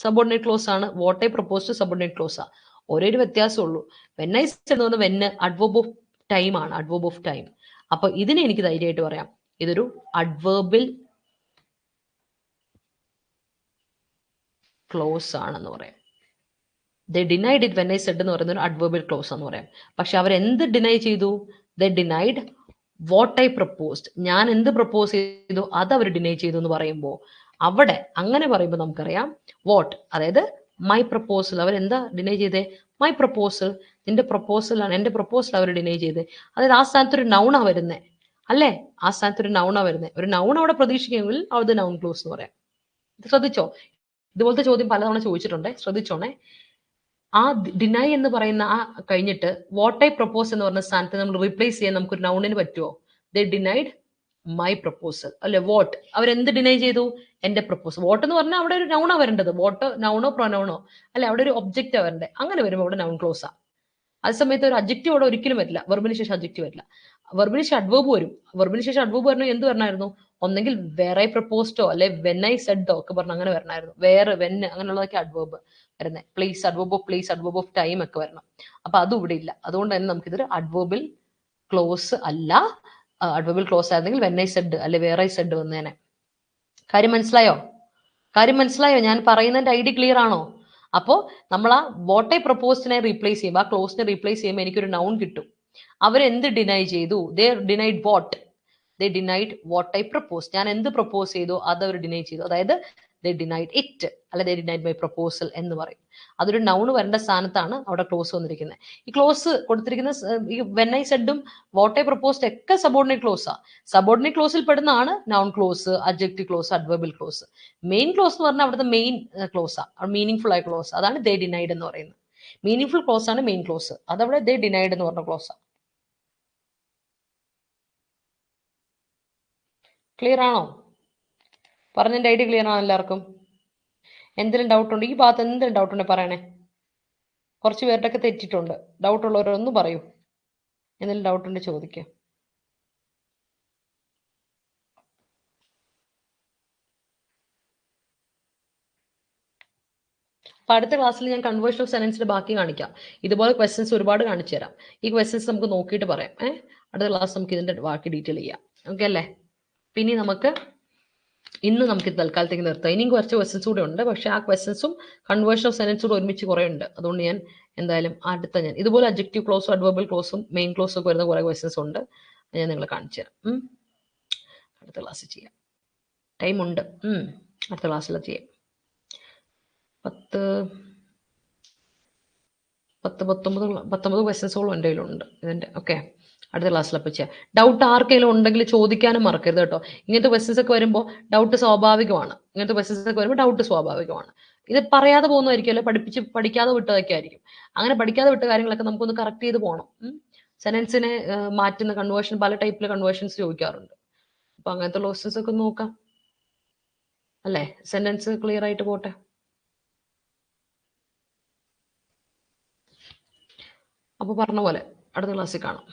സബോർഡിനേറ്റ് ക്ലോസ് ആണ്, what I propose subordinate clause ആ. ഒരേ ഒരു വ്യത്യാസമുള്ളൂ, വെൻ ഐ സെഡ് എന്ന് പറഞ്ഞാൽ വെന്ന് അഡ്വേർബ് ഓഫ് ടൈം ആണ്, അഡ്വേർബ് ഓഫ് ടൈം. അപ്പൊ ഇതിനെ എനിക്ക് ധൈര്യമായിട്ട് പറയാം, ഇതൊരു അഡ്വേർബിൽ ക്ലോസ് ആണെന്ന് പറയാം. They denied it when I said എന്ന് പറയുന്ന ഒരു അഡ്വേർബിൽ ക്ലോസ് എന്ന് പറയാം. പക്ഷെ അവർ എന്ത് ഡിനൈ ചെയ്തു? ദേ ഡിനൈഡ് വാട്ട് ഐ പ്രപ്പോസ്ഡ്. ഞാൻ എന്ത് പ്രപ്പോസ് ചെയ്തു അത് അവർ ഡിനൈ ചെയ്തു എന്ന് പറയുമ്പോൾ, അവിടെ അങ്ങനെ പറയുമ്പോൾ നമുക്കറിയാം വാട്ട്, അതായത് മൈ പ്രപ്പോസൽ. അവർ എന്താ ഡിനൈ ചെയ്തേ? My proposal. നിന്റെ പ്രപ്പോസലാണ്, എന്റെ പ്രപ്പോസൽ അവർ ഡിനൈ ചെയ്തേ. അതായത് ആ സ്ഥാനത്ത് ഒരു നൗണാ വരുന്നേ അല്ലേ, ആ സ്ഥാനത്ത് ഒരു നൗണാ വരുന്നേ. ഒരു നൗൺ അവിടെ പ്രതീക്ഷിക്കുമെങ്കിൽ അത് നൗൺ ക്ലോസ് എന്ന് പറയാം. ശ്രദ്ധിച്ചോ, ഇതുപോലത്തെ ചോദ്യം പലതവണ ചോദിച്ചിട്ടുണ്ട്, ശ്രദ്ധിച്ചോണേ. ആ ഡിനൈ എന്ന് പറയുന്ന ആ കഴിഞ്ഞിട്ട് വാട്ട് ഐ പ്രപ്പോസ് എന്ന് പറഞ്ഞ സ്ഥാനത്ത് നമ്മൾ റീപ്ലേസ് ചെയ്യാൻ നമുക്കൊരു നൗണിന് പറ്റുമോ? ദേ ഡിനൈഡ് മൈ പ്രപ്പോസൽ അല്ലെ വോട്ട് അവരെന്ത് ഡിനൈ ചെയ്തു എന്റെ പ്രപ്പോസൽ വോട്ട് എന്ന് പറഞ്ഞാൽ അവിടെ ഒരു നൗണാ വരേണ്ടത് വോട്ട് നൗണോ പ്രൊനൗണോ അല്ലെ അവിടെ ഒരു ഒബ്ജക്റ്റാ വരണ്ടേ അങ്ങനെ വരുമ്പോൾ അവിടെ നൗൺ ക്ലോസാ അതേ സമയത്ത് ഒരു അഡ്ജക്റ്റീവ് അവിടെ ഒരിക്കലും വരില്ല വെർബിന് ശേഷം അഡ്ജക്റ്റീവ് വരില്ല വെർബിന് ശേഷം അഡ്വേർബ് വരും വെർബിന് ശേഷം അഡ്വേർബ് പറഞ്ഞാൽ എന്ത് വരണമായിരുന്നു ഒന്നെങ്കിൽ വേറെ പ്രപ്പോസ്റ്റോ അല്ലെ വെൻ ഐ സെഡോ ഒക്കെ പറഞ്ഞ അങ്ങനെ വരണമായിരുന്നു വേറെ വെൻ അങ്ങനെയുള്ളതൊക്കെ അഡ്വേർബ് വരുന്നത് പ്ലേസ് അഡ്വേർബ് ഓഫ് ടൈം ഒക്കെ വരണം അപ്പൊ അതും ഇവിടെ ഇല്ല അതുകൊണ്ട് തന്നെ നമുക്കിതൊരു അഡ്വേർബിൽ ക്ലോസ് അല്ല അഡ്വേർബിൽ ക്ലോസ് ആയിരുന്നെങ്കിൽ വെൻ ഐ സെഡ് അല്ലെ വേറെ ഐ സെഡ് വന്നേനെ കാര്യം മനസ്സിലായോ ഞാൻ പറയുന്നതിന്റെ ഐഡിയ ക്ലിയർ ആണോ അപ്പോ നമ്മൾ ആ വോട്ട് ഐ പ്രപ്പോസിനെ റീപ്ലേസ് ചെയ്യുമ്പോൾ ആ ക്ലോസിനെ റീപ്ലേസ് ചെയ്യുമ്പോൾ എനിക്കൊരു നൗൺ കിട്ടും അവരെന്ത് ഡിനൈ ചെയ്തു ദേ ഡിനൈഡ് വാട്ട് ഐ പ്രപ്പോസ് ഞാൻ എന്ത് പ്രപ്പോസ് ചെയ്തു അത് അവർ ഡിനൈ ചെയ്തു അതായത് ദേ ഡിനൈഡ് ഇറ്റ് അല്ലെ ദേ ഡിനൈഡ് മൈ പ്രപ്പോസൽ എന്ന് പറയും അതൊരു നൗൺ വരേണ്ട സ്ഥാനത്താണ് അവിടെ ക്ലോസ് വന്നിരിക്കുന്നത് ഈ ക്ലോസ് കൊടുത്തിരിക്കുന്ന ഈ വെൻ ഐ സെഡും വാട്ട് ഐ പ്രപ്പോസ്ഡ് ഒക്കെ സബോർഡിനേറ്റ് ക്ലോസാ സബോർഡിനേറ്റ് ക്ലോസിൽ പെടുന്നതാണ് noun clause adjective clause adverbial clause main clause എന്ന് പറഞ്ഞാൽ അവിടുത്തെ മെയിൻ ക്ലോസാ മീനിങ് ഫുൾ ആയ ക്ലോസ് അതാണ് ദേ ഡിനൈഡ് എന്ന് പറയുന്നത് മീനിങ് ഫുൾ ക്ലോസ് ആണ് മെയിൻ ക്ലോസ് അതവിടെ ദേ ഡിനൈഡ് എന്ന് പറഞ്ഞ ക്ലോസാ ക്ലിയർ ആണോ പറഞ്ഞതിന്റെ ഐഡിയ ക്ലിയർ ആണോ എല്ലാവർക്കും എന്തെങ്കിലും ഡൗട്ട് ഉണ്ട് ഈ ഭാഗത്ത് എന്തെങ്കിലും ഡൗട്ട് ഉണ്ടെങ്കിൽ പറയണേ കുറച്ച് പേരുടെയൊക്കെ തെറ്റിട്ടുണ്ട് ഡൗട്ട് ഉള്ളവരൊന്നും പറയൂ എന്തെങ്കിലും ഡൗട്ട് ഉണ്ട് ചോദിക്കുക അപ്പൊ അടുത്ത ക്ലാസ്സിൽ ഞാൻ കൺവേർഷൻ ഓഫ് സെന്റൻസിന്റെ ബാക്കി കാണിക്കാം ഇതുപോലെ ക്വസ്റ്റ്യൻസ് ഒരുപാട് കാണിച്ചു തരാം ഈ ക്വസ്റ്റ്യൻസ് നമുക്ക് നോക്കിയിട്ട് പറയാം അടുത്ത ക്ലാസ് നമുക്ക് ഇതിന്റെ ബാക്കി ഡീറ്റെയിൽ ചെയ്യാം ഓക്കെ അല്ലേ പിന്നെ നമുക്ക് ഇന്ന് നമുക്ക് തൽക്കാലത്തേക്ക് നിർത്താം ഇനിയും കുറച്ച് ക്വസ്റ്റൻസ് കൂടെ ഉണ്ട് പക്ഷെ ആ ക്വസ്റ്റൻസും കൺവേർഷൻ ഓഫ് സെന്റൻസ് കൂടെ ഒരുമിച്ച് കുറെ ഉണ്ട് അതുകൊണ്ട് ഞാൻ എന്തായാലും ഞാൻ ഇതുപോലെ അഡ്ജക്റ്റീവ് ക്ലോസും അഡ്വർബൽ ക്ലോസും മെയിൻ ക്ലോസും ഒക്കെ വരുന്ന കുറെ ക്വസ്റ്റൻസ് ഉണ്ട് ഞാൻ നിങ്ങളെ കാണിച്ചു തരാം അടുത്ത ക്ലാസ്സിൽ ചെയ്യാം ടൈം ഉണ്ട് അടുത്ത ക്ലാസ്സിൽ ചെയ്യാം 19 ക്വസ്റ്റൻസോളം എൻ്റെ കയ്യിലുണ്ട് ഇതിൻ്റെ ഓക്കെ അടുത്ത ക്ലാസ്സിൽ അപ്പോൾ ചെയ്യാം ഡൗട്ട് ആർക്കെങ്കിലും ഉണ്ടെങ്കിൽ ചോദിക്കാനും മറക്കരുത് കേട്ടോ ഇങ്ങനത്തെ ക്വസ്റ്റൻസ് ഒക്കെ വരുമ്പോൾ ഡൗട്ട് സ്വാഭാവികമാണ് ഡൗട്ട് സ്വാഭാവികമാണ് ഇത് പറയാതെ പോകുന്നതായിരിക്കുമല്ലോ പഠിക്കാതെ വിട്ടതൊക്കെ ആയിരിക്കും അങ്ങനെ പഠിക്കാതെ വിട്ട കാര്യങ്ങളൊക്കെ നമുക്കൊന്ന് കറക്റ്റ് ചെയ്ത് പോകണം സെന്റൻസിനെ മാറ്റുന്ന കൺവേർഷൻ പല ടൈപ്പിലെ കൺവേർഷൻസ് ചോദിക്കാറുണ്ട് അപ്പൊ അങ്ങനത്തെ ക്വസ്റ്റൻസ് ഒക്കെ നോക്കാം അല്ലേ സെന്റൻസ് ക്ലിയർ ആയിട്ട് പോട്ടെ അപ്പോൾ പറഞ്ഞ പോലെ അടുത്ത ക്ലാസ്സിൽ കാണാം